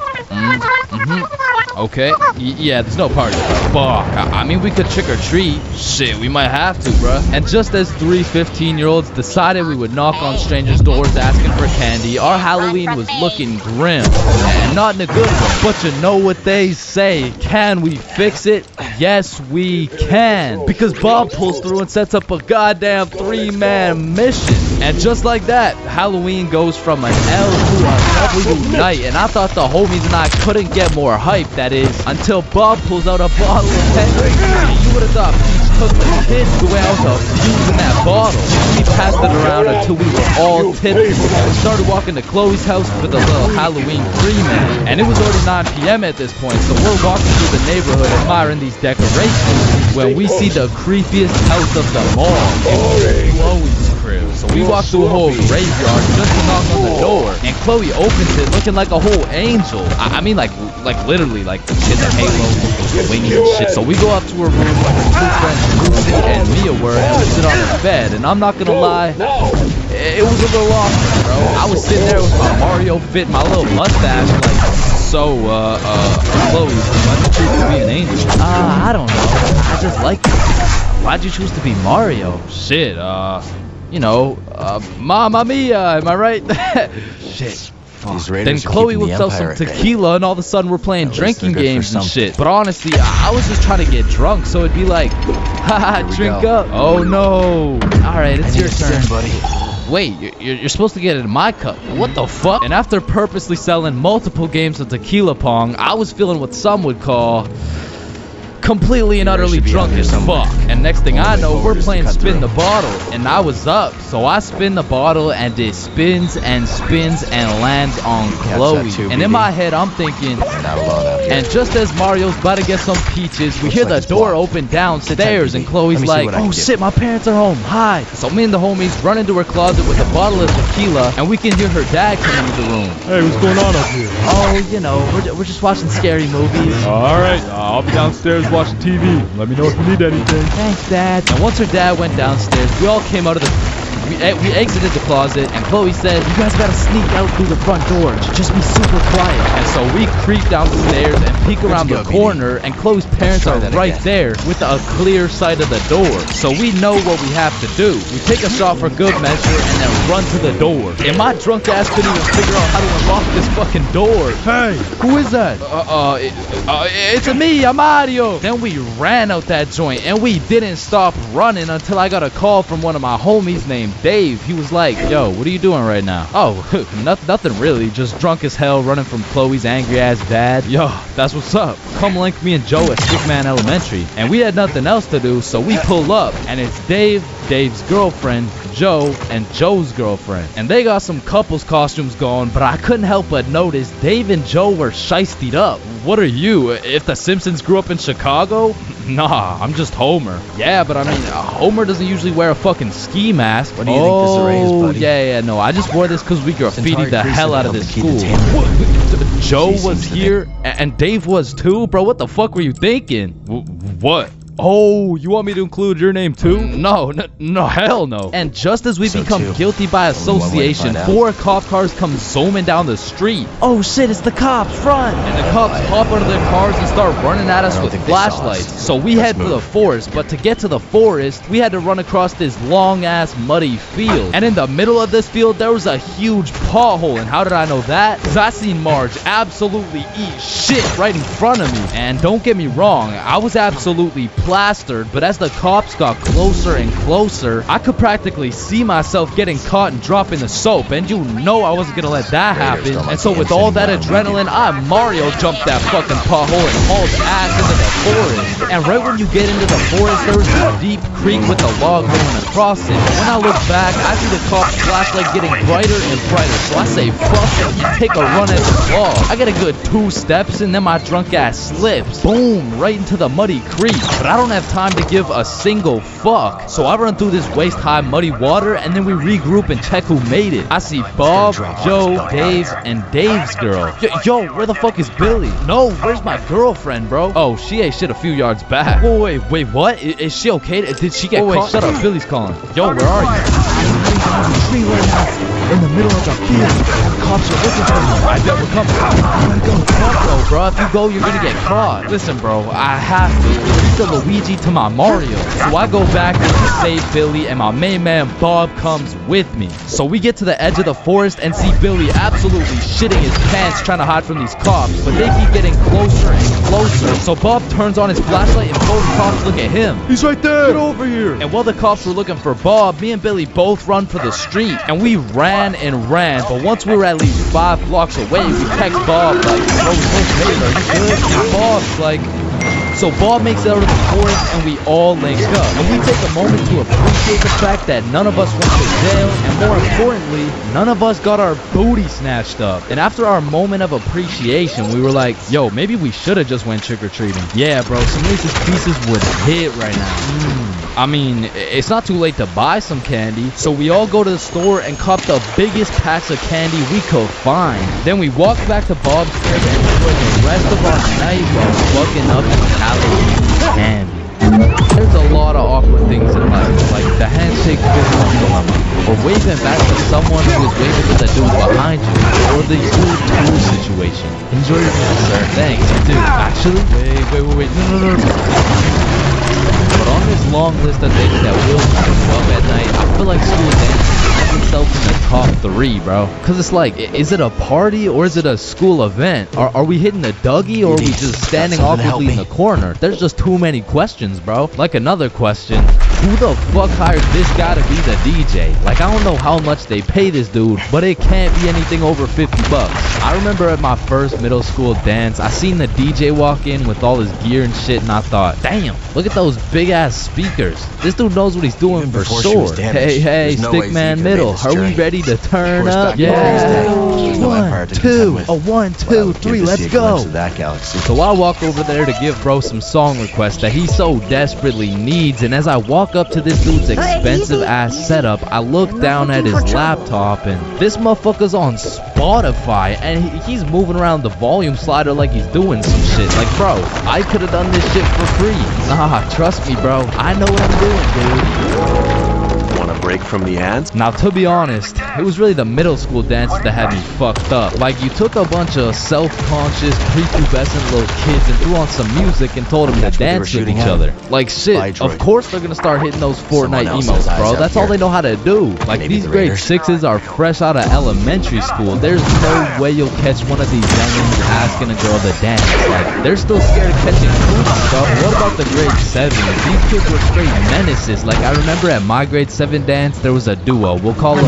Okay. Yeah, there's no party. Fuck. I mean, we could trick or treat. Shit, we might have to, bruh. And just as 3 15-year-olds decided we would knock on strangers' doors asking for candy, our Halloween was looking grim. And not in a good way. But you know what they say. Can we fix it? Yes, we can. Because Bob pulls through and sets up a goddamn 3-man mission. And just like that, Halloween goes from an L to a W night. And I thought the homies and I couldn't get more hype, that is, until Bob pulls out a bottle of Hendrix. You would have thought Peach took the kids the way I was abusing that bottle. We passed it around until we were all tipsy. We started walking to Chloe's house for the little Halloween 3-man. And it was already 9 p.m. at this point, so we're walking through the neighborhood admiring these decorations when we see the creepiest house of them all. It was Chloe's crib. So we walk through a whole graveyard just to knock on the door, and Chloe opens it looking like a whole angel. I mean, like literally, like in the halo, winging and shit. So we go up to her room where her two friends Lucy and Mia were, and we sit on her bed. And I'm not gonna lie, it was a little awkward, bro. I was sitting there with my Mario fit, my little mustache, like. So, Chloe, why'd you choose to be an angel? I don't know. I just like it. Why'd you choose to be Mario? Shit, you know, Mamma Mia, am I right? Shit. Then Chloe whips out some tequila, and all of a sudden we're playing drinking games and shit. But honestly, I was just trying to get drunk, so it'd be like, haha, drink up. Oh no. Alright, it's your turn, buddy. Wait, you're supposed to get it in my cup. What the fuck? And after purposely selling multiple games of tequila pong, I was feeling what some would call completely and utterly drunk as fuck. And next thing I know, we're playing spin the bottle, and I was up. So I spin the bottle, and it spins and spins and lands on Chloe. And in my head, I'm thinking, and just as Mario's about to get some peaches, we hear the door open downstairs, and Chloe's like, oh shit, my parents are home, hi. So me and the homies run into her closet with a bottle of tequila, and we can hear her dad come into the room. Hey, what's going on up here? Oh, you know, we're just watching scary movies. Alright, I'll be downstairs watching TV. Let me know if you need anything. Thanks, Dad. And once her dad went downstairs, we all came out of the... We exited the closet, and Chloe said, you guys gotta sneak out through the front door. Just be super quiet. And so we creep down the stairs and peek around the corner, and Chloe's parents are right there with a clear sight of the door. So we know what we have to do. We take a shot for good measure and then run to the door. And my drunk ass couldn't even figure out how to unlock this fucking door. Hey, who is that? It's me, I'm Mario. Then we ran out that joint, and we didn't stop running until I got a call from one of my homies named Dave. He was like, yo, what are you doing right now? Oh, nothing really, just drunk as hell running from Chloe's angry ass dad. Yo, that's what's up. Come link me and Joe at Stickman Elementary. And we had nothing else to do, so we pull up, and it's Dave, Dave's girlfriend, Joe, and Joe's girlfriend. And they got some couples costumes going, but I couldn't help but notice Dave and Joe were shiestied up. What are you, if the Simpsons grew up in Chicago? Nah, I'm just Homer. Yeah, but I mean, Homer doesn't usually wear a fucking ski mask. What do you think this array is, buddy? Yeah, no, I just wore this because we graffitied the hell out of this school. Joe was here, and Dave was too? Bro, what the fuck were you thinking? What? Oh, you want me to include your name too? No, hell no. And just as we become guilty by association, 4 cop cars come zooming down the street. Oh shit, it's the cops, run! And the cops hop out of their cars and start running at us with flashlights. So we head for the forest, but to get to the forest, we had to run across this long ass muddy field. And in the middle of this field, there was a huge pothole. And how did I know that? Because I seen Marge absolutely eat shit right in front of me. And don't get me wrong, I was absolutely plastered, but as the cops got closer and closer, I could practically see myself getting caught and dropping the soap, and you know I wasn't gonna let that happen. And so with all that adrenaline, I Mario jumped that fucking pothole and hauled ass into the forest. And right when you get into the forest, there was a deep creek with a log going across it. When I look back, I see the cop's flashlight getting brighter and brighter, so I say fuck it and take a run at the log. I get a good 2 steps and then my drunk ass slips, boom, right into the muddy creek. But I don't have time to give a single fuck, so I run through this waist-high muddy water, and then we regroup and check who made it. I see Bob, Joe, Dave, and Dave's girl. Yo, where the fuck is Billy? No, where's my girlfriend, bro? Oh, she ate shit a few yards back. Wait, what? Is she okay? Did she get caught? Shut up, Billy's calling. Yo, where are you? Tree right now, in the middle of the field. Cops are looking for you. I bet we're coming. I'm gonna go. Fuck no, bro. If you go, you're gonna get caught. Listen, bro, I have to. It's the Luigi to my Mario. So I go back to save Billy, and my main man Bob comes with me. So we get to the edge of the forest and see Billy absolutely shitting his pants trying to hide from these cops, but they keep getting closer and closer. So Bob turns on his flashlight and both cops look at him. He's right there. Get over here. And while the cops were looking for Bob, me and Billy both run for the street, and we ran and ran, but once we were at least 5 blocks away, we text Bob like, "Oh, hey, are you good?" And Bob's like, so Bob makes it out of the forest, and we all link up. And we take a moment to appreciate the fact that none of us went to jail, and more importantly, none of us got our booty snatched up. And after our moment of appreciation, we were like, yo, maybe we should have just went trick-or-treating. Yeah, bro, some Reese's Pieces would hit right now. I mean, it's not too late to buy some candy, so we all go to the store and cop the biggest packs of candy we could find. Then we walk back to Bob's crib and enjoy the rest of our night while fucking up Halloween candy. There's a lot of awkward things in life, like the handshake fist bump dilemma, or waving back to someone who is waving to the dude behind you, or the tool situation. Enjoy your meal, sir. Thanks, you too. Actually, wait. No. But on this long list of things that will keep us up at night, I feel like school dance has itself in the top 3, bro. Cause it's like, is it a party or is it a school event? Are we hitting a Dougie or are we just standing awkwardly in the corner? There's just too many questions, bro. Like another question, who the fuck hired this guy to be the DJ? Like, I don't know how much they pay this dude, but it can't be anything over 50 bucks. I remember at my first middle school dance, I seen the DJ walk in with all his gear and shit, and I thought, damn, look at those big ass speakers. This dude knows what he's doing for sure. Hey, Stickman Middle, are we ready to turn up? Yeah. 1, 2, 3, let's go. So I walk over there to give bro some song requests that he so desperately needs, and as I walk up to this dude's expensive ass setup, I look down at his laptop, and this motherfucker's on Spotify, and he's moving around the volume slider like he's doing some shit. Like, bro, I could have done this shit for free. Nah, trust me, bro. I know what I'm doing, dude. Want a break from the ads? Now, to be honest, it was really the middle school dances that had me fucked up. Like, you took a bunch of self-conscious, prepubescent little kids and threw on some music and told them to dance with each other. Like, shit, of course they're gonna start hitting those Fortnite emos, bro. That's all they know how to do. Like, these grade 6s are fresh out of elementary school. There's no way you'll catch one of these youngins asking a girl to dance. Like, they're still scared of catching cooties, bro. What about the grade 7s? These kids were straight menaces. Like, I remember at my grade 7 dance, there was a duo. We'll call them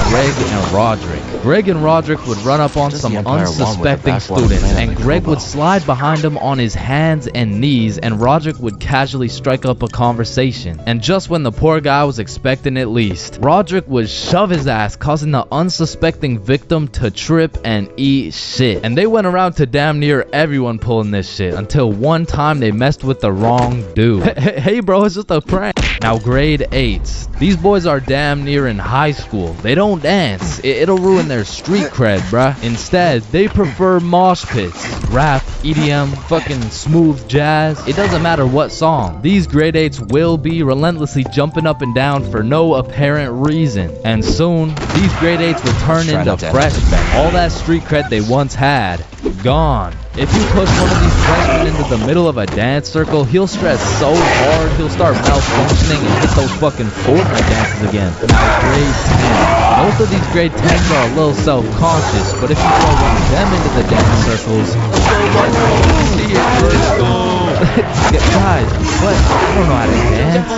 Greg and Roderick. Greg and Roderick would run up on some unsuspecting students, and Greg would slide behind them on his hands and knees, and Roderick would casually strike up a conversation. And just when the poor guy was expecting it least, Roderick would shove his ass, causing the unsuspecting victim to trip and eat shit. And they went around to damn near everyone pulling this shit, until one time they messed with the wrong dude. Hey bro, it's just a prank. Now grade 8s. These boys are damn near in high school. They don't dance. It'll ruin their street cred, bruh. Instead, they prefer mosh pits, rap, EDM, fucking smooth jazz. It doesn't matter what song. These grade 8s will be relentlessly jumping up and down for no apparent reason. And soon, these grade 8s will turn into freshmen. All that street cred they once had, gone. If you push one of these freshmen into the middle of a dance circle, he'll stress so hard he'll start malfunctioning and hit those fucking Fortnite dances again. Now, grade 10. Most of these grade 10s are a little self-conscious, but if you throw one of them into the dance circles, guys, but I don't know how to dance.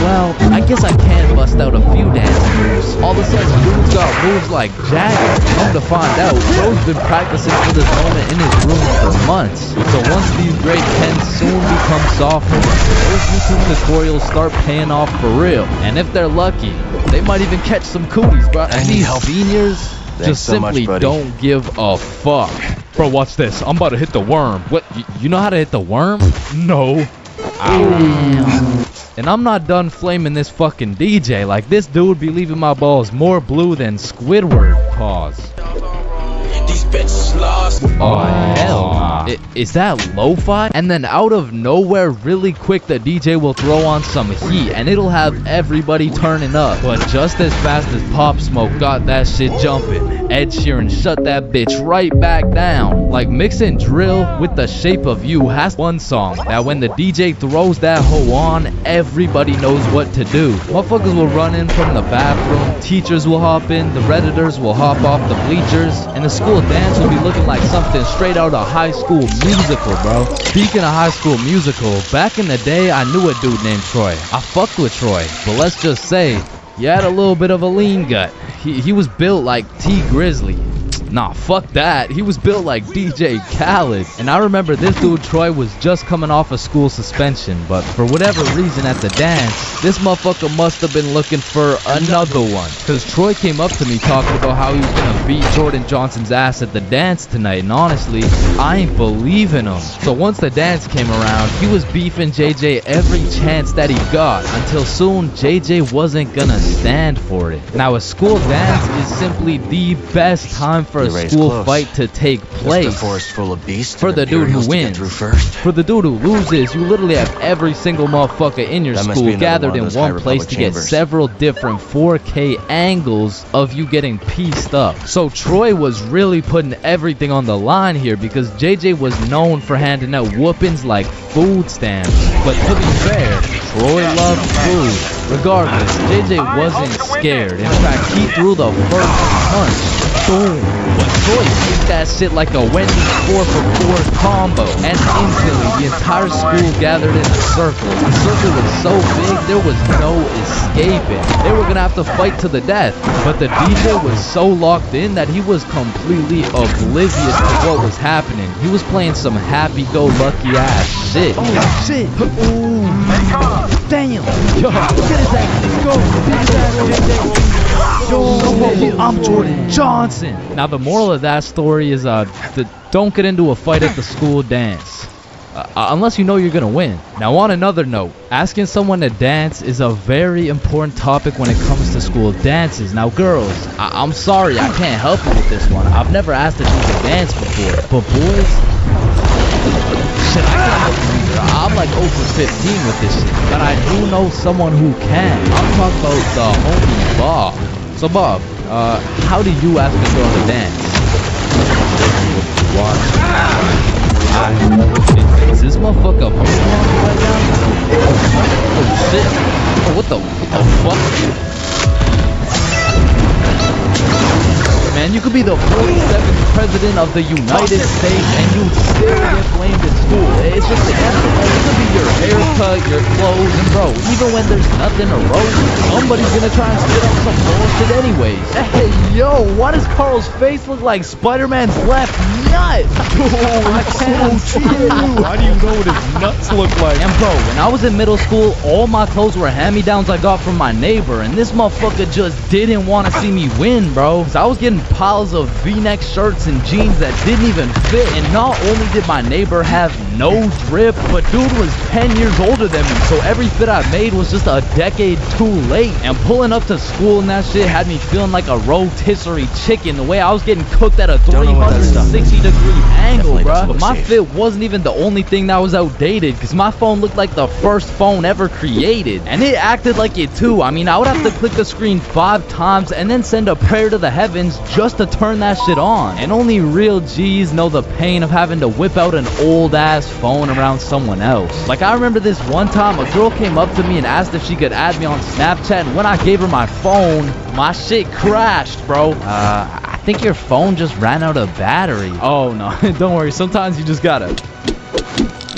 Well, I guess I can bust out a few dance moves. All of a sudden, dude's got moves like Jagger. Come to find out, Bro's been practicing for this moment in his room for months. So once these great pens soon become sophomores, those YouTube tutorials start paying off for real. And if they're lucky, they might even catch some cooties, bro. And these seniors just so much, simply buddy. don't give a fuck. Bro, watch this. I'm about to hit the worm. What? You know how to hit the worm? No. And I'm not done flaming this fucking DJ. Like, this dude be leaving my balls more blue than Squidward. Pause. Oh, hell nah. Is that lo-fi? And then out of nowhere, really quick, the DJ will throw on some heat and it'll have everybody turning up. But just as fast as Pop Smoke got that shit jumping, Ed Sheeran shut that bitch right back down. Like, mixing drill with The Shape of You has one song that when the DJ throws that hoe on, everybody knows what to do. Motherfuckers will run in from the bathroom, teachers will hop in, the Redditors will hop off the bleachers, and the school dance will be looking like something straight out of High School Musical, bro. Speaking of High School Musical, back in the day, I knew a dude named Troy. I fucked with Troy, but let's just say, he had a little bit of a lean gut. He was built like T Grizzly. Nah, fuck that. He was built like DJ Khaled. And I remember this dude, Troy, was just coming off a school suspension, but for whatever reason at the dance, this motherfucker must have been looking for another one. Cause Troy came up to me talking about how he was gonna beat Jordan Johnson's ass at the dance tonight, and honestly, I ain't believing him. So once the dance came around, he was beefing JJ every chance that he got, until soon JJ wasn't gonna stand for it. Now a school dance is simply the best time for a school fight to take place. forest full of beasts. For the dude who wins. For the dude who loses, you literally have every single motherfucker in your school gathered in one place to get several different 4K angles of you getting pieced up. So Troy was really putting everything on the line here because JJ was known for handing out whoopings like food stamps. But to be fair, Troy loved food. Regardless, JJ wasn't scared. In fact, he threw the first punch. Boom. But Troy kicked that shit like a Wendy's 4-for-4 combo. And instantly, the entire school gathered in a circle. The circle was so big, there was no escaping. They were gonna have to fight to the death. But the DJ was so locked in that he was completely oblivious to what was happening. He was playing some happy-go-lucky ass shit. Oh shit! Ooh! Damn! Yo, get his ass! Let's go! Get his ass, JJ! Yo, I'm Jordan Johnson. Now the moral of that story is don't get into a fight at the school dance. Unless you know you're gonna win. Now on another note, asking someone to dance is a very important topic when it comes to school dances. Now girls, I'm sorry I can't help you with this one. I've never asked a dude to dance before. But boys, shit, I can't help you either. I'm like 0 for 15 with this shit. But I do know someone who can. I'm talking about the homie Bob. So Bob, how do you ask a girl to dance? Is this motherfucker right now? Oh shit. Oh, what the fuck? Man, you could be the 47th president of the United States and you still get blamed in school. It's just the answer. It could be your haircut, your clothes, and bro, even when there's nothing to roast, somebody's gonna try and spit up some bullshit anyways. Hey, yo, why does Carl's face look like Spider-Man's left nut? I can't see it. How do you know what his nuts look like? And bro, when I was in middle school, all my clothes were hand-me-downs I got from my neighbor, and this motherfucker just didn't want to see me win, bro. Cause I was getting piles of V-neck shirts and jeans that didn't even fit, and not only did my neighbor have no drip, but dude was 10 years older than me, so every fit I made was just a decade too late. And pulling up to school and that shit had me feeling like a rotisserie chicken, the way I was getting cooked at a 360-degree angle, bruh. My fit wasn't even the only thing that was outdated, because my phone looked like the first phone ever created, and it acted like it too. I mean, I would have to click the screen 5 times and then send a prayer to the heavens just to turn that shit on. And only real G's know the pain of having to whip out an old ass phone around someone else. Like, I remember this one time a girl came up to me and asked if she could add me on Snapchat, and when I gave her my phone, my shit crashed, bro. I think your phone just ran out of battery. Oh no, don't worry, sometimes you just gotta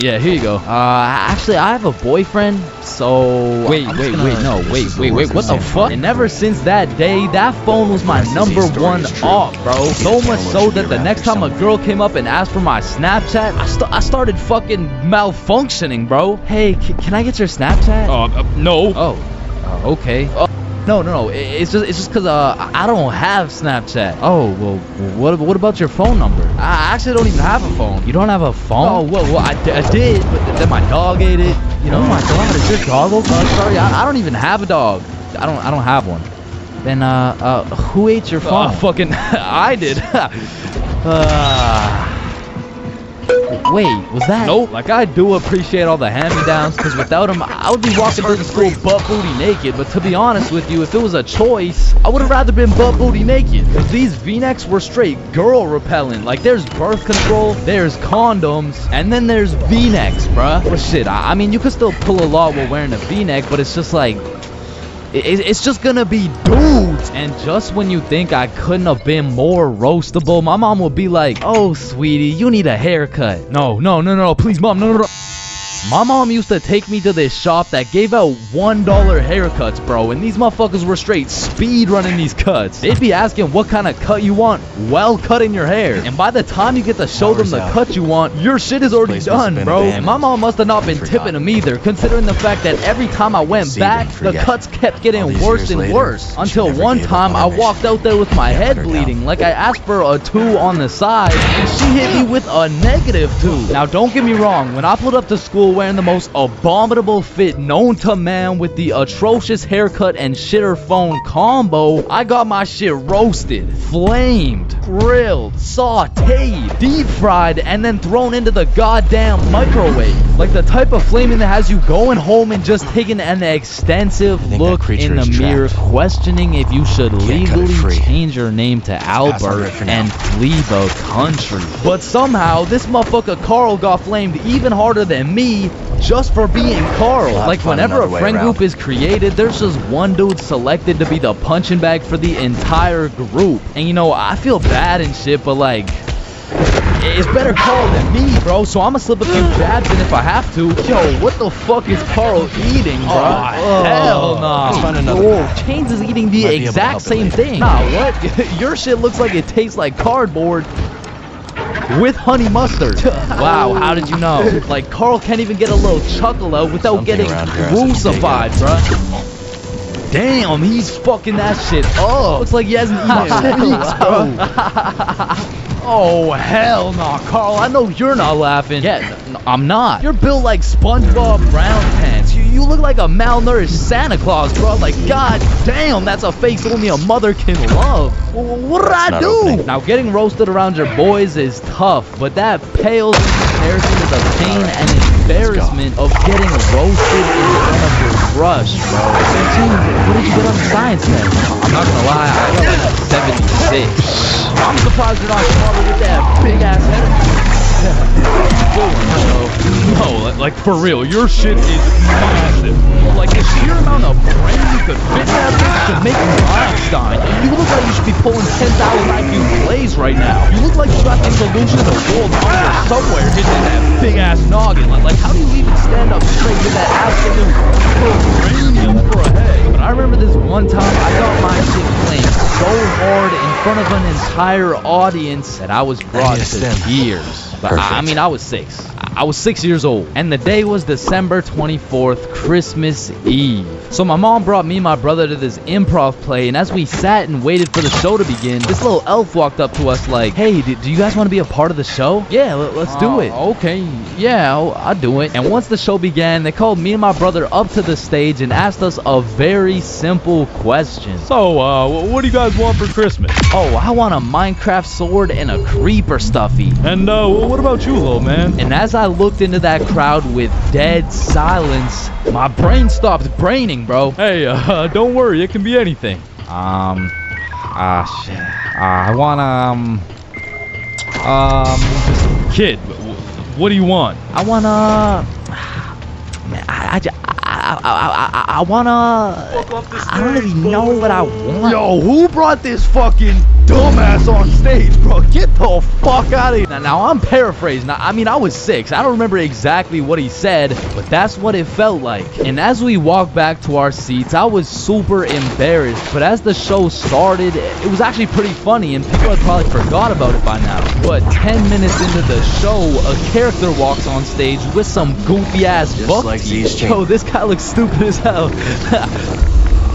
Yeah, here you go. Actually, I have a boyfriend, so... Wait, what the fuck? And ever since that day, that phone was my #1 off, bro. So much so that the next time a girl came up and asked for my Snapchat, I started fucking malfunctioning, bro. Hey, can I get your Snapchat? No. Oh, okay. No. It's just because I don't have Snapchat. Oh, well, what about your phone number? I actually don't even have a phone. You don't have a phone? Oh, well, I did, but then my dog ate it. You know, oh my God, is your dog okay? Sorry, I don't even have a dog. I don't have one. Then who ate your phone? Fucking I did. Wait, was that? Nope. Like, I do appreciate all the hand-me-downs, because without them, I would be walking through the school butt-booty naked. But to be honest with you, if it was a choice, I would have rather been butt-booty naked. Because these V-necks were straight girl-repellent. Like, there's birth control, there's condoms, and then there's V-necks, bruh. Well, shit, I mean, you could still pull a lot while wearing a V-neck, but it's just like... It's just gonna be dudes. And just when you think I couldn't have been more roastable, my mom will be like, oh, sweetie, you need a haircut. No, please, mom, no. My mom used to take me to this shop that gave out $1 haircuts, bro, and these motherfuckers were straight speed running these cuts. They'd be asking what kind of cut you want while cutting your hair, and by the time you get to show them the cut you want, your shit is already done, bro. And my mom must have not been tipping them either, considering the fact that every time I went back, the cuts kept getting worse and worse, until one time I walked out there with my head bleeding, like I asked for a 2 on the side, and she hit me with a -2. Now don't get me wrong, when I pulled up to school wearing the most abominable fit known to man with the atrocious haircut and shitter phone combo, I got my shit roasted, flamed, grilled, sauteed, deep fried, and then thrown into the goddamn microwave. Like the type of flaming that has you going home and just taking an extensive look in the mirror, questioning if you should legally change your name to Albert and flee the country. But somehow, this motherfucker Carl got flamed even harder than me, just for being Carl. Like whenever a friend group is created, there's just one dude selected to be the punching bag for the entire group. And you know, I feel bad and shit, but like, it's better Carl than me, bro, so I'ma slip a few jabs in if I have to. Yo, what the fuck is Carl eating, bro? Oh, hell nah. Chains is eating the exact same thing. Nah, what? Your shit looks like it tastes like cardboard with honey mustard. Wow, how did you know? Like, Carl can't even get a little chuckle out without getting crucified, bruh. Damn, he's fucking that shit up. Looks like he hasn't eaten shit, bro. Oh, hell no, Carl, I know you're not laughing. Yeah, I'm not. You're built like SpongeBob Brown Pants. You look like a malnourished Santa Claus, bro. Like, god damn, that's a face only a mother can love. What did I do? Now, getting roasted around your boys is tough, but that pales in comparison to the pain and embarrassment of getting roasted in front of your crush, bro. What did you get on the science test? I'm not gonna lie, I got like a 76. I'm surprised you're not smarter with that big ass head. No, like for real, your shit is massive. Like the sheer amount of brain you could fit in that bitch could make you Einstein. You look like you should be pulling 10,000 IQ plays right now. You look like you got the solution to the world hunger somewhere hidden in that big ass noggin. Like how do you even stand up straight with that absolute uranium for a head? But I remember this one time I got my shit flamed so hard in front of an entire audience that I was brought to tears. But I mean, I was 6. I was 6 years old, and the day was December 24th, Christmas Eve. So my mom brought me and my brother to this improv play, and as we sat and waited for the show to begin, this little elf walked up to us like, hey, do you guys want to be a part of the show? Yeah, let's do it. Okay, yeah, I'll do it. And once the show began, they called me and my brother up to the stage and asked us a very simple question. So, what do you guys want for Christmas? Oh, I want a Minecraft sword and a creeper stuffy. And, what about you, little man? And as I looked into that crowd with dead silence, my brain stopped braining, bro. Hey, don't worry, it can be anything. Shit. I want, Kid, what do you want? I want, man, I don't really know what I want. Yo, who brought this fucking dumbass on stage, bro. Get the fuck out of here. Now I'm paraphrasing. I mean, I was 6. I don't remember exactly what he said, but that's what it felt like. And as we walked back to our seats, I was super embarrassed. But as the show started, it was actually pretty funny, and people had probably forgot about it by now. But 10 minutes into the show, a character walks on stage with some goofy ass buck like teeth. these Yo, this guy looks stupid as hell.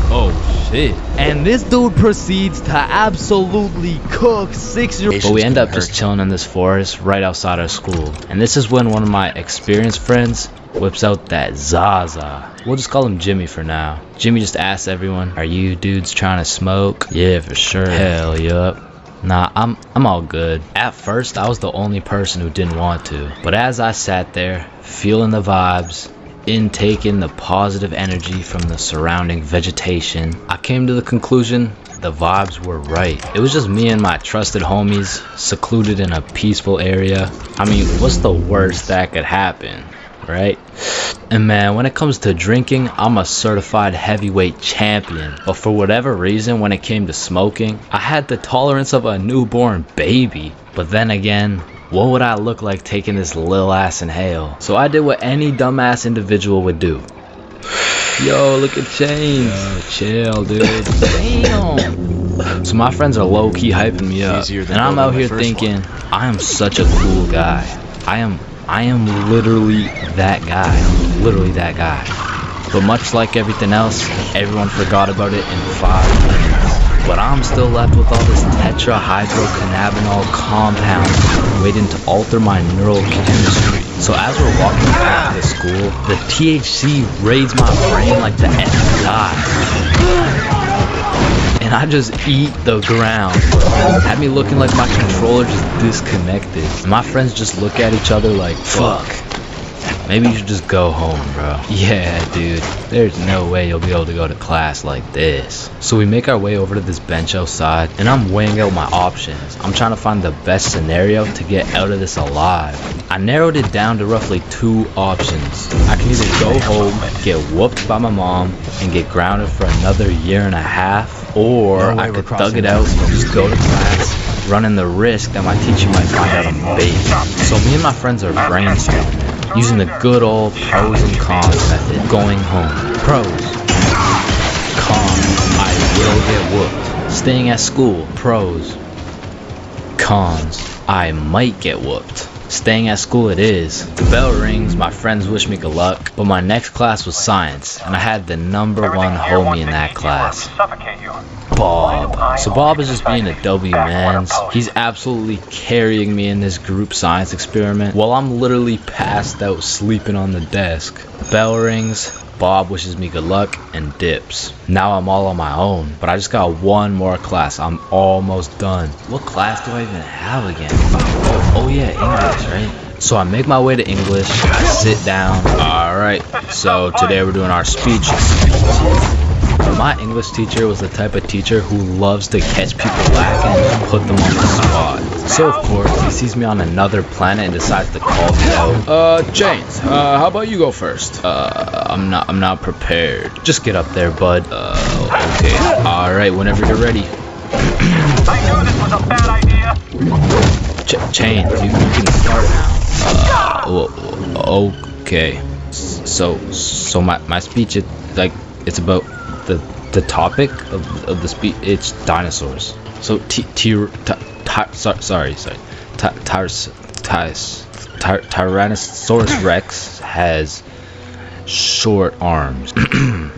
Oh shit. And this dude proceeds to absolutely cook 6-year-old. But we end up just chilling in this forest right outside our school. And this is when one of my experienced friends whips out that Zaza. We'll just call him Jimmy for now. Jimmy just asks everyone, "Are you dudes trying to smoke?" "Yeah, for sure." "Hell yup." "Nah, I'm all good." At first, I was the only person who didn't want to. But as I sat there, feeling the vibes, intaking the positive energy from the surrounding vegetation, I came to the conclusion the vibes were right. It was just me and my trusted homies, secluded in a peaceful area. I mean, what's the worst that could happen, right? And man, when it comes to drinking, I'm a certified heavyweight champion. But for whatever reason, when it came to smoking, I had the tolerance of a newborn baby. But then again, what would I look like taking this lil ass inhale? So I did what any dumbass individual would do. Yo, look at Chains. Yo, chill, dude. Damn. So my friends are low-key hyping me up, and I'm out here thinking, I am such a cool guy. I am literally that guy. Literally that guy. But much like everything else, everyone forgot about it in 5 minutes. But I'm still left with all this tetrahydrocannabinol compound waiting to alter my neural chemistry. So as we're walking back to the school, the THC raids my brain like the FBI. And I just eat the ground. Had me looking like my controller just disconnected. And my friends just look at each other like, fuck. Maybe you should just go home, bro. Yeah, dude. There's no way you'll be able to go to class like this. So we make our way over to this bench outside, and I'm weighing out my options. I'm trying to find the best scenario to get out of this alive. I narrowed it down to roughly 2 options. I can either go home, get whooped by my mom, and get grounded for another 1.5 years, or I could thug it out and just go to class, running the risk that my teacher might find out I'm bait. So me and my friends are brainstorming, using the good old pros and cons method. Going home. Pros. Cons. I will get whooped. Staying at school. Pros. Cons. I might get whooped. Staying at school it is. The bell rings, my friends wish me good luck, but my next class was science, and I had the #1 homie in that class. Bob. So Bob is just being a W, man. He's absolutely carrying me in this group science experiment while I'm literally passed out sleeping on the desk. Bell rings, Bob wishes me good luck, and dips. Now I'm all on my own, but I just got 1 more class. I'm almost done. What class do I even have again? Oh yeah, English, right? So I make my way to English, I sit down. Alright, so today we're doing our speeches. My English teacher was the type of teacher who loves to catch people lacking and put them on the spot. So of course, he sees me on another planet and decides to call me out. Chains, how about you go first? I'm not prepared. Just get up there, bud. Okay. Alright, whenever you're ready. I knew this was a bad idea. Chains, you can start now. Okay. So my speech is like, it's about the topic of the speech. It's dinosaurs. So Tyrannosaurus Rex has short arms.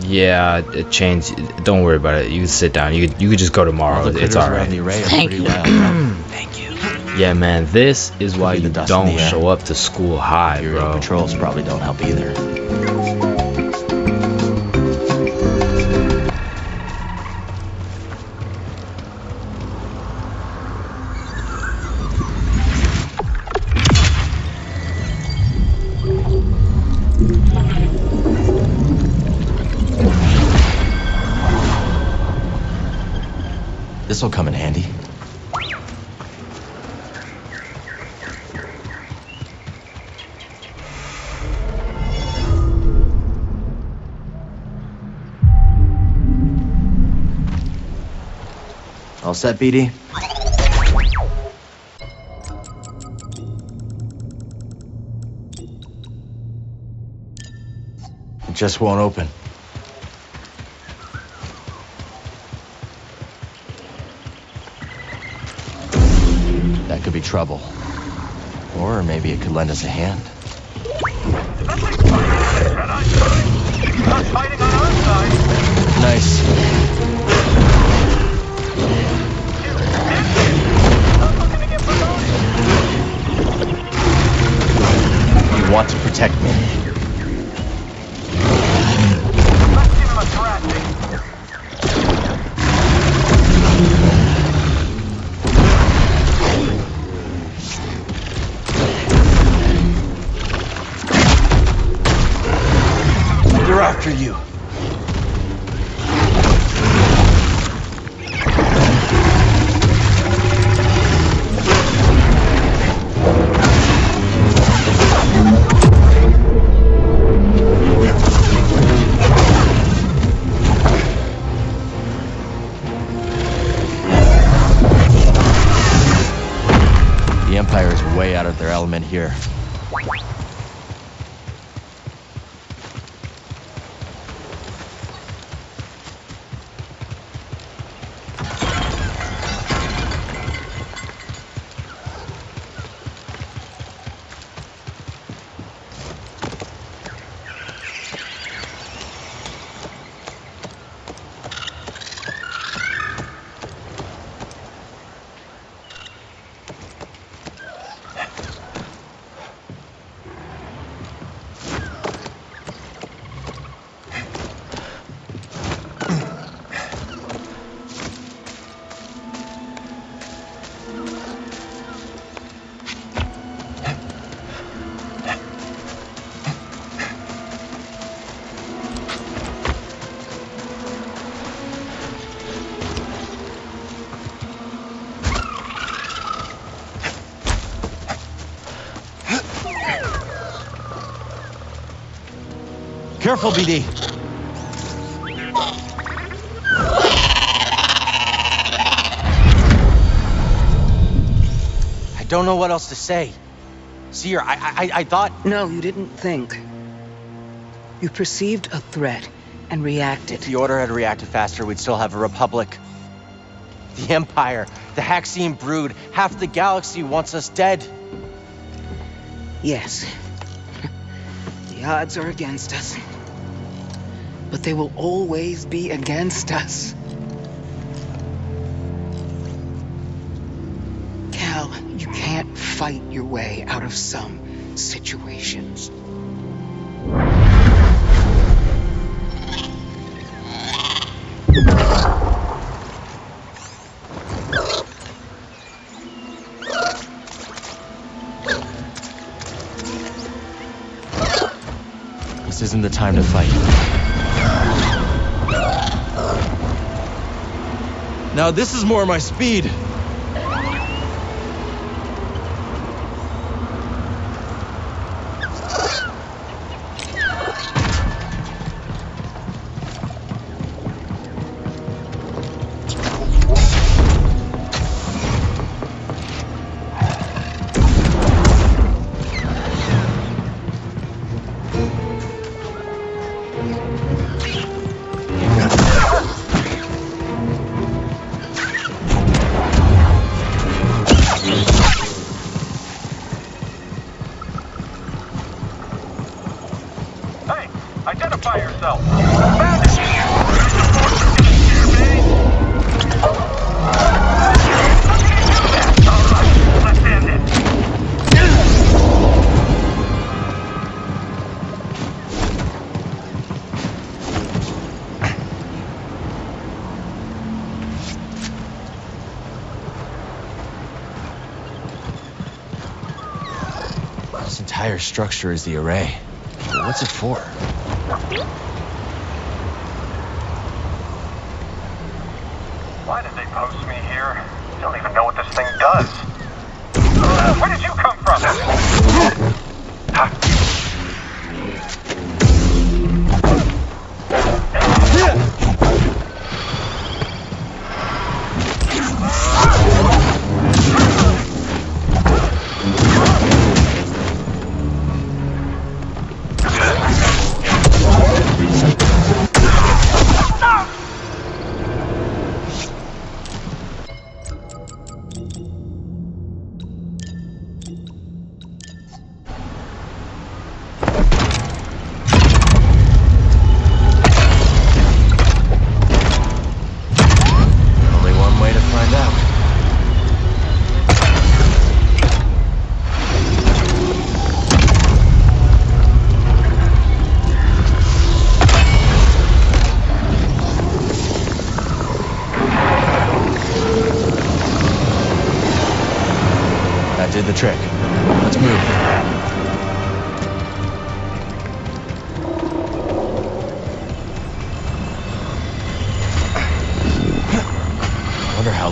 Yeah, Chains, don't worry about it. You can sit down. You could just go tomorrow. It's alright. Thank you. Thank you. Yeah, man, this is why you don't show up to school high, bro. Patrols probably don't help either. This'll come in handy. All set, BD? It just won't open. That could be trouble. Or maybe it could lend us a hand. Not fighting on our side. Nice. You want to protect me. Let's give him a thrashing. They're after you. The Empire is way out of their element here. Careful, BD. I don't know what else to say. Seer, I thought... No, you didn't think. You perceived a threat and reacted. If the Order had reacted faster, we'd still have a Republic. The Empire, the Haxian brood, half the galaxy wants us dead. Yes. The odds are against us. But they will always be against us. Cal, you can't fight your way out of some situations. This isn't the time to fight. Now this is more my speed. Identify yourself. This entire structure is the array. What's it for? Why did they post me here? Don't even know what this thing does. Where did you come from?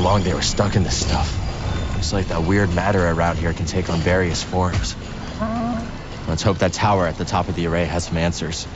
long they were stuck in this stuff. Looks like that weird matter around here can take on various forms. Let's hope that tower at the top of the array has some answers.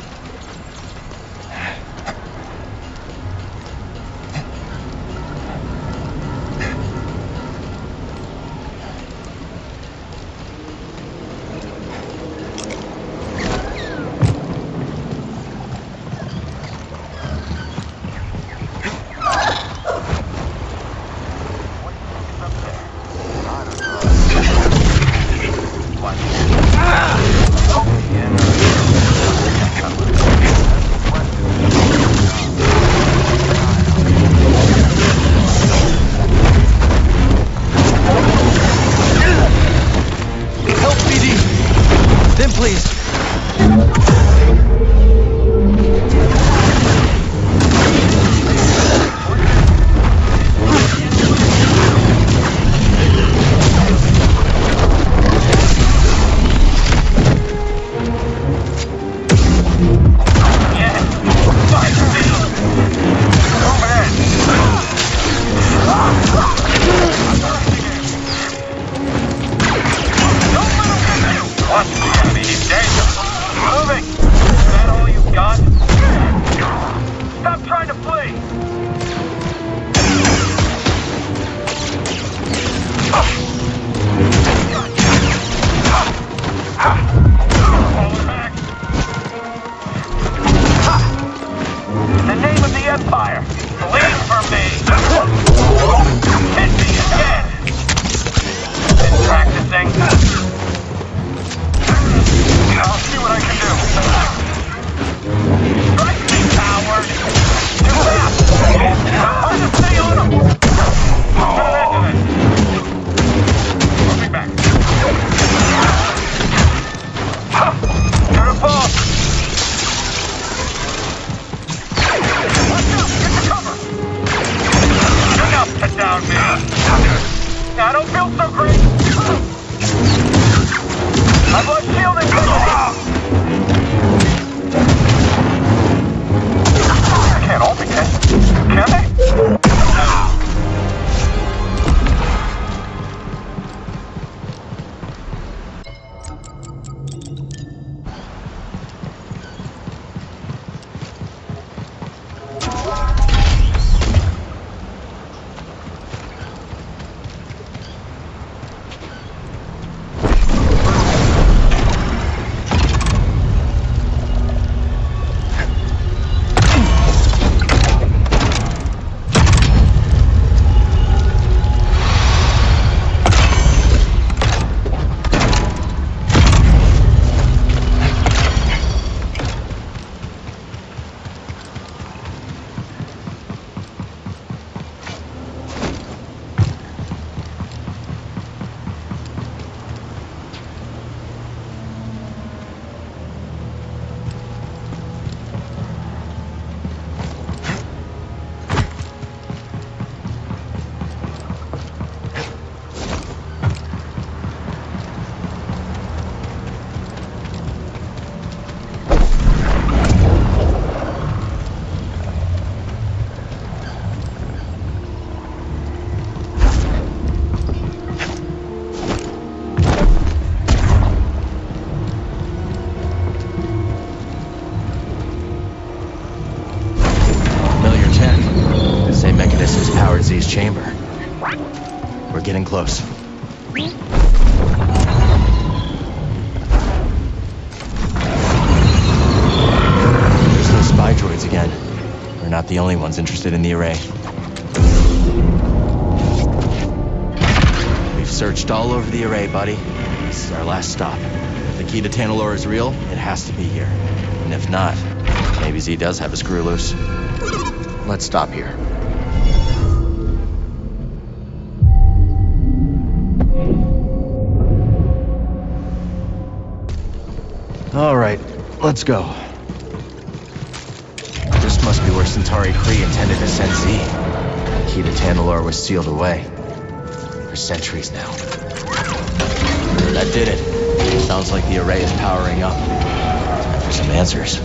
Chamber. We're getting close. There's those spy droids again. We're not the only ones interested in the array. We've searched all over the array, buddy. This is our last stop. If the key to Tanalorr is real, it has to be here. And if not, maybe Z does have a screw loose. Let's stop here. All right, let's go. This must be where Centauri Khri intended to send Z. The key to Tanalorr was sealed away. For centuries now. That did it. Sounds like the array is powering up. Time for some answers.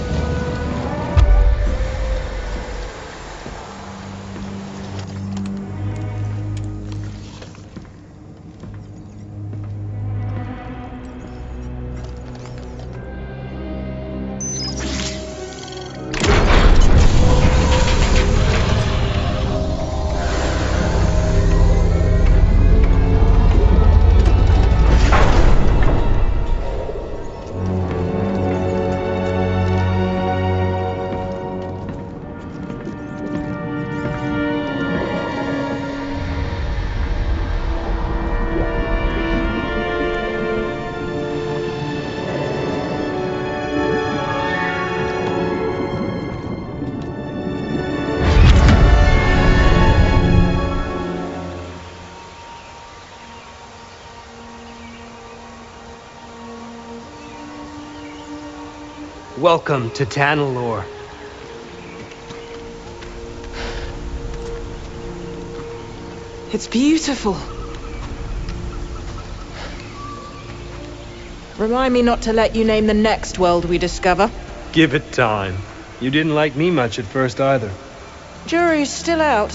Welcome to Tanalorr. It's beautiful. Remind me not to let you name the next world we discover. Give it time. You didn't like me much at first either. Jury's still out.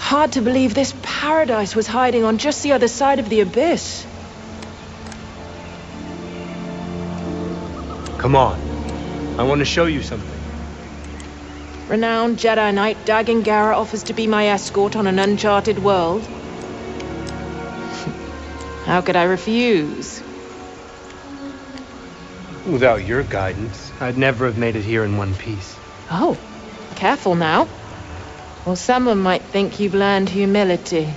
Hard to believe this paradise was hiding on just the other side of the abyss. Come on. I want to show you something. Renowned Jedi Knight Dagan Gera offers to be my escort on an uncharted world. How could I refuse? Without your guidance, I'd never have made it here in one piece. Oh, careful now. Or someone might think you've learned humility.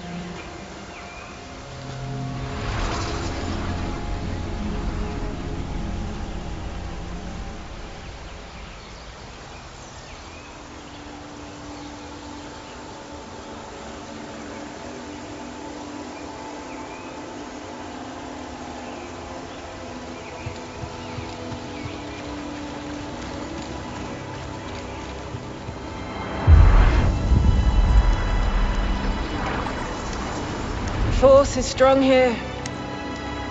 Force is strong here.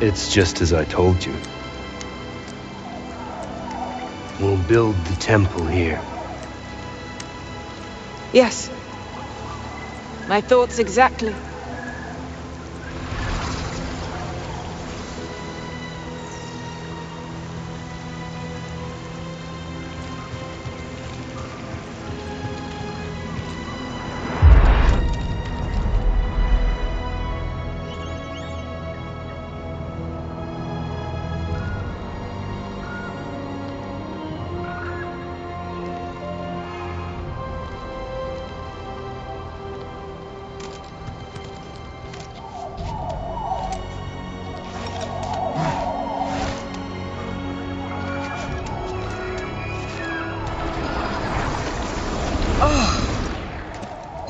It's just as I told you. We'll build the temple here. Yes. My thoughts exactly.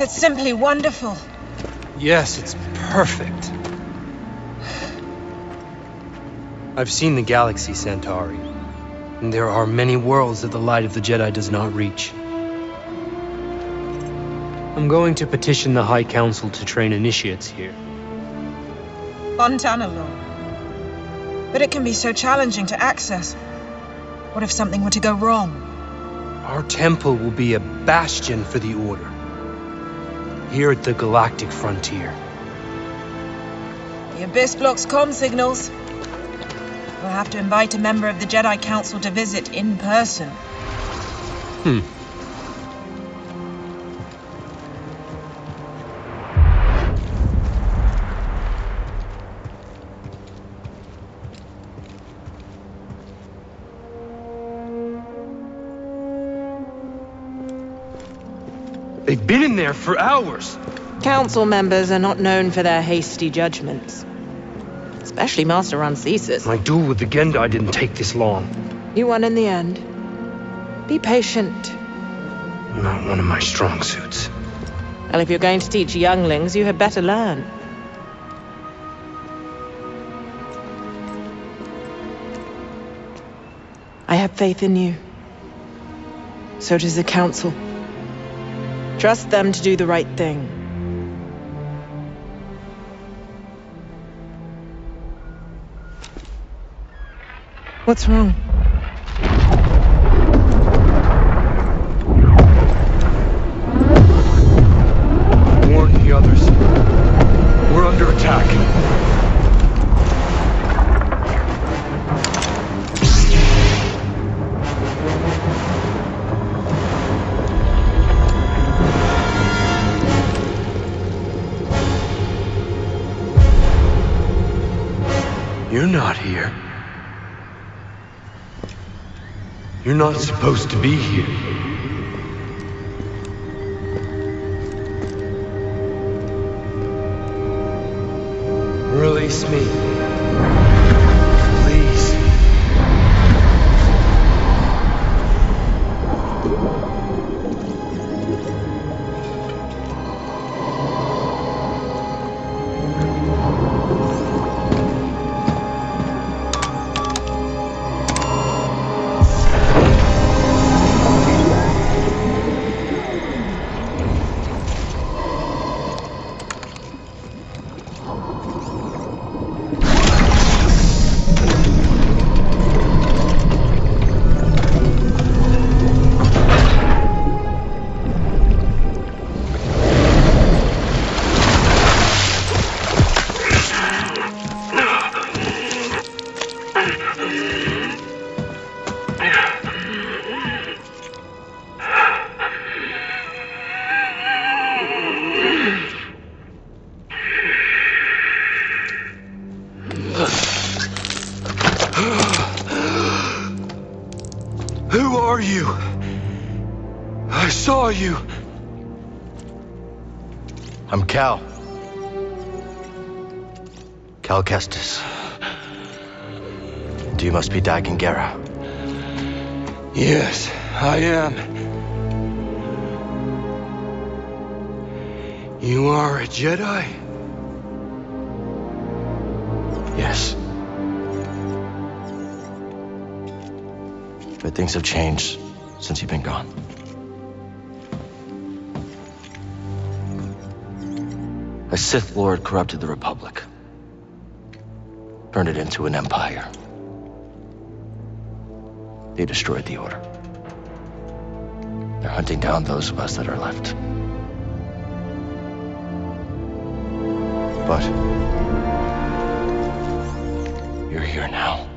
It's simply wonderful. Yes, it's perfect. I've seen the galaxy, Centauri. And there are many worlds that the light of the Jedi does not reach. I'm going to petition the High Council to train initiates here. On Tanalorr. But it can be so challenging to access. What if something were to go wrong? Our temple will be a bastion for the Order. Here at the galactic frontier. The Abyss blocks comm signals. We'll have to invite a member of the Jedi Council to visit in person. They've been in there for hours. Council members are not known for their hasty judgments. Especially Master Rancesis. My duel with the Gendai didn't take this long. You won in the end. Be patient. Not one of my strong suits. Well, if you're going to teach younglings, you had better learn. I have faith in you. So does the Council. Trust them to do the right thing. What's wrong? Warn the others. We're under attack. You're not here. You're not supposed to be here. Release me. Please. are you? I saw you. I'm Cal. Cal Kestis. You must be Dagan Gera. Yes, I am. You are a Jedi? Yes. But things have changed since you've been gone. A Sith Lord corrupted the Republic. Turned it into an empire. They destroyed the Order. They're hunting down those of us that are left. But you're here now.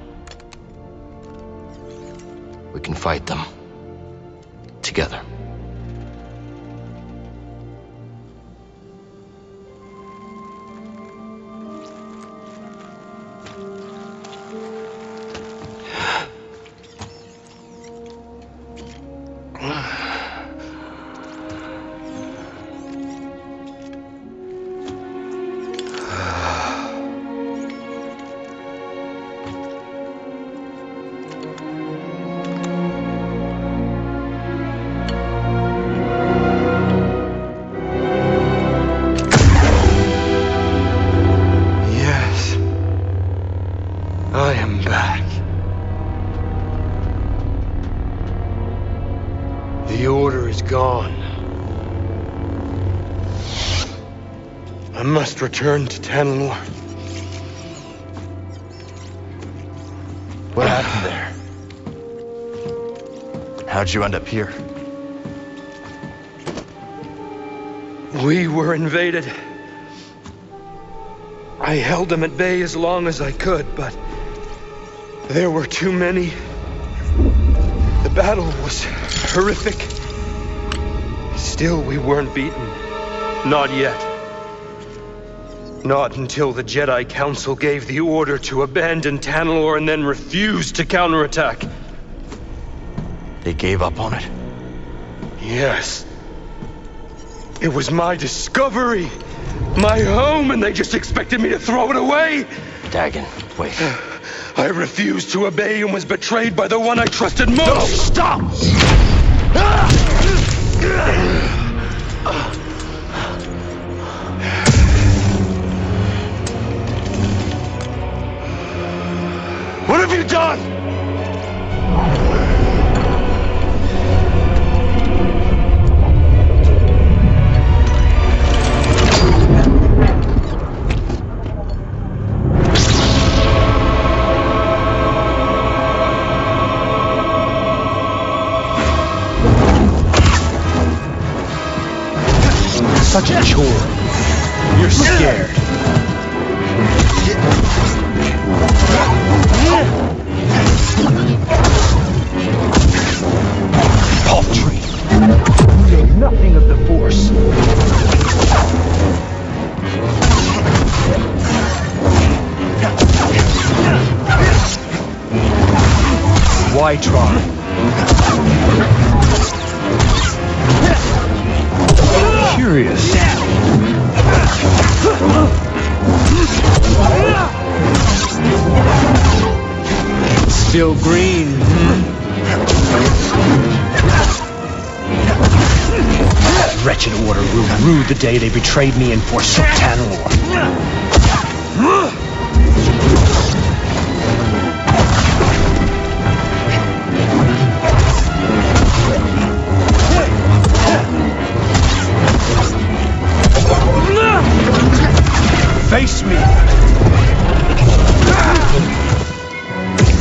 We can fight them together. I am back. The Order is gone. I must return to Tanalorr. What happened there? How'd you end up here? We were invaded. I held them at bay as long as I could, but there were too many. The battle was horrific. Still, we weren't beaten. Not yet. Not until the Jedi Council gave the order to abandon Tanalorr and then refused to counterattack. They gave up on it? Yes. It was my discovery, my home, and they just expected me to throw it away? Dagan, wait. I refused to obey and was betrayed by the one I trusted most! No, stop! What have you done? Such a chore. You're scared. Paltry. You know nothing of the Force. Why try? Curious. Still green. That wretched order will rue the day they betrayed me and forsook Tanalorr. Face me!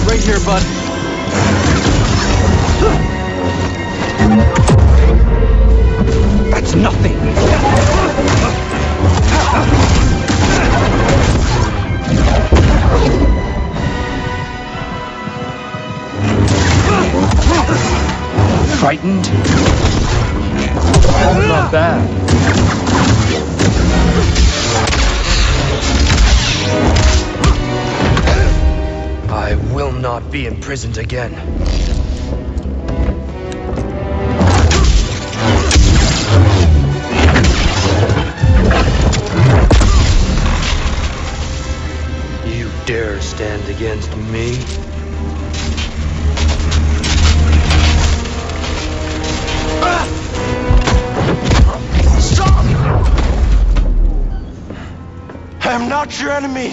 Right here, bud. That's nothing. Frightened? Not bad. I will not be imprisoned again. stand against me? Stop! I am not your enemy.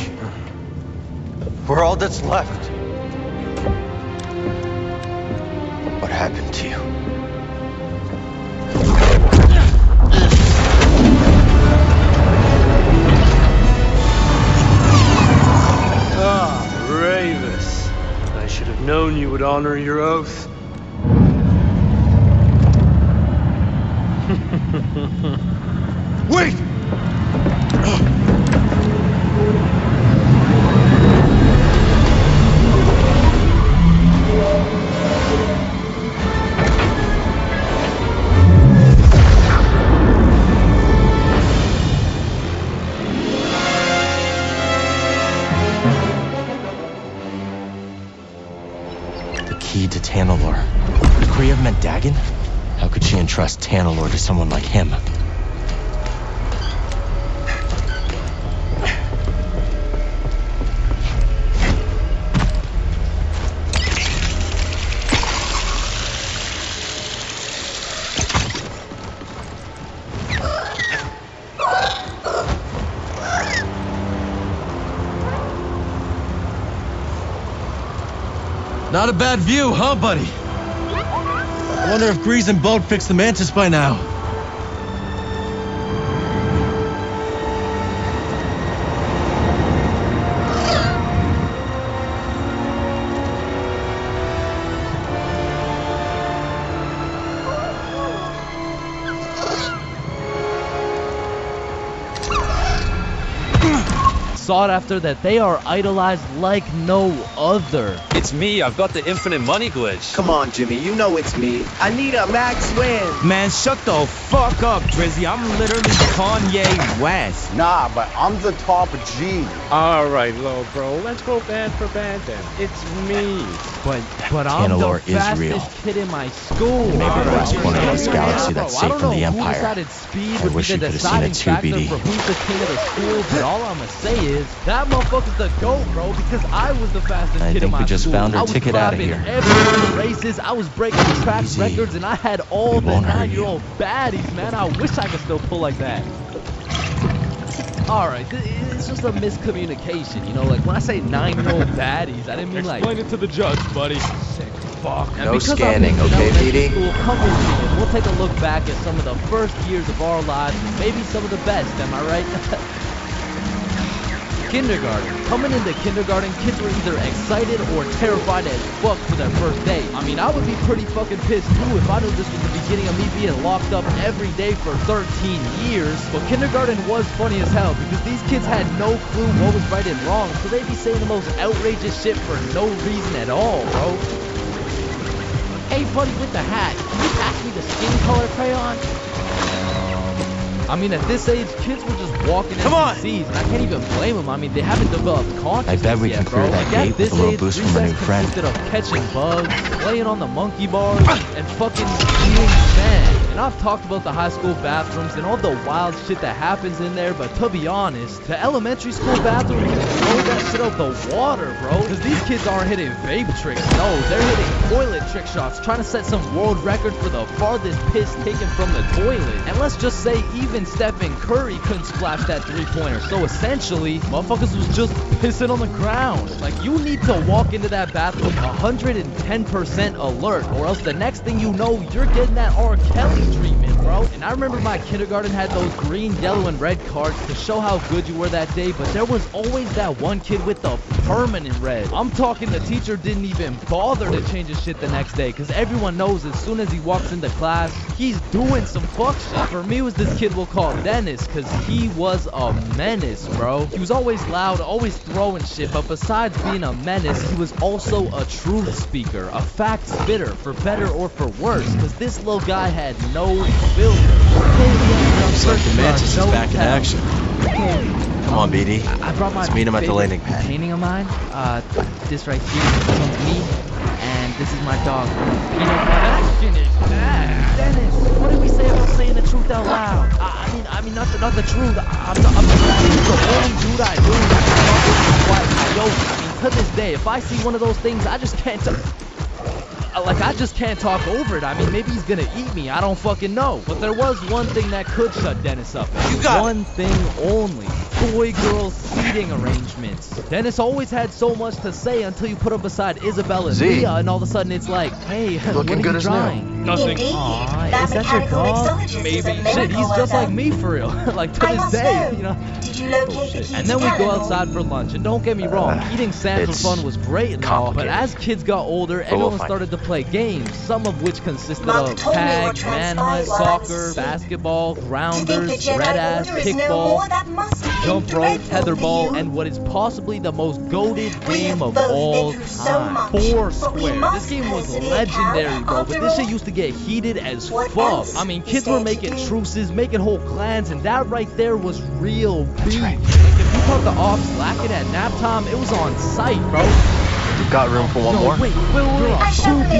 We're all that's left. What happened to you? Ah, Ravis. I should have known you would honor your oath. Wait! The key to Tanalorr. Kriya meant Dagon? How could she entrust Tanalorr to someone like him? Not a bad view, huh, buddy? I wonder if Grease and Boat fixed the Mantis by now. Sought after that they are idolized like no other. It's me, I've got the infinite money glitch. Come on, Jimmy, you know it's me. I need a max win. Man, shut the fuck up, Drizzy. I'm literally Kanye West. Nah, but I'm the top G. Alright, low bro, let's go band for band then. It's me. But I'm the Tanalorr is fastest real. kid in my school. Maybe the last one in this galaxy Bro, that's I safe don't from know the who Empire. decided speed I would wish be you the could have seen deciding it too, factor BD. for who's the king of the school, but all I'm gonna say is that motherfucker's the GOAT, bro, because I was the fastest I kid in think my we just school. found our I was ticket outta clapping here. every one of the races, I was breaking track Easy. records, and I had all It the won't hurt you. 9-year-old baddies, man. I wish I could still pull like that. Alright, it's just a miscommunication, you know, like when I say 9-year-old baddies, I didn't mean like... Explain it to the judge, buddy. Sick fuck. And No because scanning, I'm in okay, elementary BD? school, come with me and we'll take a look back at some of the first years of our lives, and maybe some of the best, am I right? Kindergarten. Coming into kindergarten, kids were either excited or terrified as fuck for their first day. I mean, I would be pretty fucking pissed too if I knew this was the beginning of me being locked up every day for 13 years. But kindergarten was funny as hell because these kids had no clue what was right and wrong, so they'd be saying the most outrageous shit for no reason at all, bro. Hey, buddy with the hat, can you pass me the skin color crayon? I mean, at this age, kids were just walking NPCs, and I can't even blame them. I mean, they haven't developed consciousness I bet we yet, can bro. clear that Like, gate at this with a little age, boost from our recess new friend. consisted of catching bugs, playing on the monkey bars, and fucking eating sand. And I've talked about the high school bathrooms and all the wild shit that happens in there, but to be honest, the elementary school bathrooms blow that shit out the water, bro. Because these kids aren't hitting vape tricks, no, they're hitting toilet trick shots, trying to set some world record for the farthest piss taken from the toilet. And let's just say even Stephen Curry couldn't splash that three-pointer. So essentially, motherfuckers was just pissing on the ground. Like, you need to walk into that bathroom 110% alert, or else the next thing you know, you're getting that R. Kelly treatment, bro. And I remember my kindergarten had those green, yellow, and red cards to show how good you were that day, but there was always that one kid with the permanent red. I'm talking the teacher didn't even bother to change his shit the next day, because everyone knows as soon as he walks into class, he's doing some fuck shit. For me, it was this kid we'll call Dennis, because he was a menace, bro. He was always loud, always throwing shit, but besides being a menace, he was also a truth speaker, a fact spitter, for better or for worse, because this little guy had no filter. Looks like the Mantis is back in action. Come on, BD. I brought my Let's meet him at the favorite landing pad. painting of mine. This right here is me, and this is my dog. You know what action is that? Dennis, what did we say about saying the truth out loud? I mean, not the truth. I'm the only dude I knew that coyote. I mean, to this day, if I see one of those things, I just can't I just can't talk over it. I mean, maybe he's gonna eat me. I don't fucking know. But there was one thing that could shut Dennis up. One thing only. Boy-girl seating arrangements. Dennis always had so much to say until you put him beside Isabel and Leah, and all of a sudden it's like, hey, what are you trying? Nothing. Aw, is that your dog? Maybe. Shit, he's just like me for real. Like to this day, you know. Bullshit. And then we go outside for lunch, and don't get me wrong, eating sand for fun was great and all, but as kids got older, everyone started to play games, some of which consisted of tag, manhunt, soccer, basketball, grounders, red ass, kickball, jump rope, tetherball, and what is possibly the most goated game of all time, Foursquare. This game was legendary, bro, but this shit used to get heated as fuck. I mean, kids were making truces, making whole clans, and that right there was real beef. Like, if you caught the ops slacking at nap time, it was on sight, bro. You've got room for one more? Wait.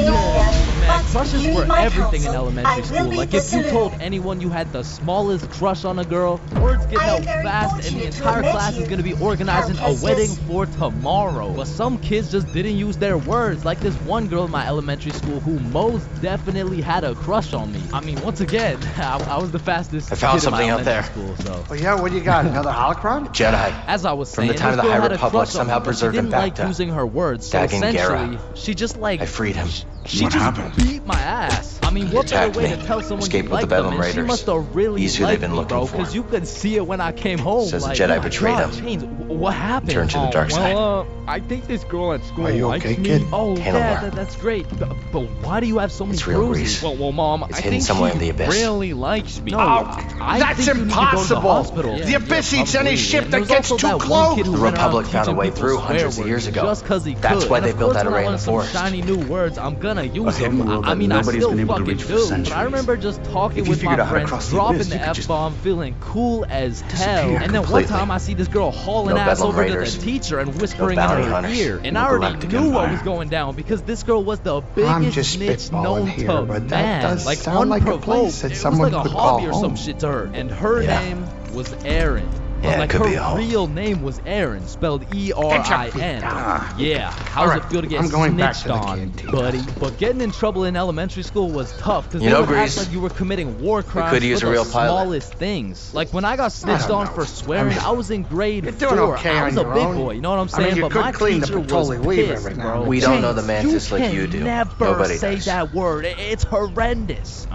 Man, crushes were everything in elementary school. Like, if you told anyone you had the smallest crush on a girl, words get out fast, and the entire class is gonna be organizing a wedding for tomorrow. But some kids just didn't use their words. Like this one girl in my elementary school who most definitely had a crush on me. I mean, once again, I was the fastest. I found kid in my something out there. elementary school, so. Oh yeah, what do you got? Another holocron? Jedi. As I was From saying, the time of this the girl High had a Republic, crush on somehow me, but preserved she him didn't back like to using her words. So Dagan essentially, Gera. she just like I freed him. She just beat my ass. I mean, what better way to tell someone Escaped you with like the them? Bedlam And she Raiders. must have really He's who they've liked been me, looking bro, for. because you could see it when I came home. Says the like, Jedi oh my betrayed God, him. Chains, what happened? Turned to the dark side. Well, I think this girl at school Are you likes okay, me. kid? Oh, Handle yeah, her. that's great. But why do you have so many It's real bruises? grease. Well, Mom, It's I hidden think somewhere she in the abyss. really likes me. No, I That's think you need to go to the impossible. hospital. The Abyss eats any probably. ship And that there's gets also too that one kid close. who The went around Republic found a teaching way people through swear hundreds of words years ago. Just because he That's could. why And they of built course, that when I array in learn the some forest. shiny new words, I'm gonna use hidden them. world I that mean, I nobody's still been able to fucking reach for do. But I centuries. remember just talking If you with my figured out how to friends, cross the dropping abyss, the you could just F-bomb, feeling cool as hell. disappear And then one completely. time I see this girl hauling No ass Bedlam over to Raiders. the teacher and whispering No in bounty her hunters. ear. And No I already galactic knew what empire. was going down because this girl was the I'm biggest just snitch spitballing known here, to but that man. does Like sound like a unprovoked. place that It was someone like a could call hobby or some home. shit to her. And her Yeah. name was Erin. Yeah, Like it could her be a home. real name was Erin, spelled E-R-I-N. Yeah, how's Alright, it feel to get I'm going back snitched to the on, canteen. buddy? But getting in trouble in elementary school was tough because You they know, would act Grease, like you were committing war crimes could use for a the real pilot. smallest things. Like when I got snitched don't on know. for swearing, I was in grade You're doing 4. okay I on was a your big own. boy, you know what I'm I mean, saying? you But could my clean the teacher was Patoli weave pissed, every now bro. and then. We don't know the James, Mantis like you do. Never Nobody say does. that word. It's horrendous.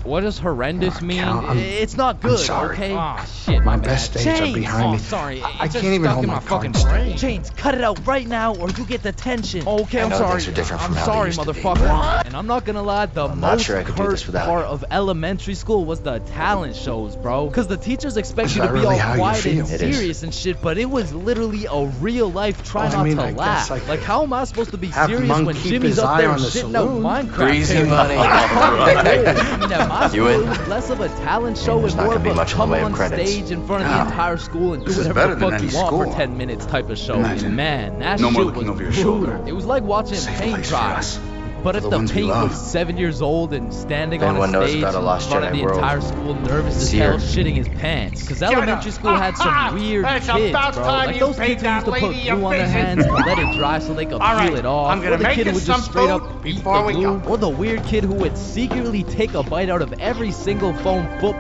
What does horrendous mean? Cal, I'm- It's not good, sorry. okay? Ah, shit. My My bad. best days are James! behind me. Sorry. I It's just can't even stuck hold in my my fucking cards straight. brain. James, cut it out right now or you get detention. Okay, I I'm know sorry. things are different from I'm how they sorry, used to be. motherfucker. And I'm not gonna lie, the I'm not most sure I could do this cursed without part you. of elementary school was the talent shows, bro. Because the teachers expect Is you to that be really all how you quiet and feel? It is. serious and shit, but it was literally a real life try Well, I mean, not I to guess laugh. I could Like, how am I supposed to be have serious Monk when keep Jimmy's his up eye there on the shitting out saloon. Minecraft Greasy tables? money. I mean, at my You school, in? it was less of a talent show There's and not more gonna of be a much in the come way of on credits. stage in front of the Ah, entire school and do this is whatever better the than fuck you any want for school. 10 minutes type of show. Imagine. Man, that No shit more was looking over your brutal. shoulder. It was like watching Safe paint place for dry. us. But if For the the ones we paint love. was 7 years old and standing If on a anyone knows stage about a in Lost front of Jedi the world, entire school, nervous it's as hell, here. shitting his pants. Because elementary school had some weird It's kids, about bro. time Like you those paid kids who used to that put lady your glue on their face in. hands and let it dry so they could All peel right, it off. I'm gonna Or the make kid who us would just some straight food up eat before the we glue. go. Or the weird kid who would secretly take a bite out of every single foam football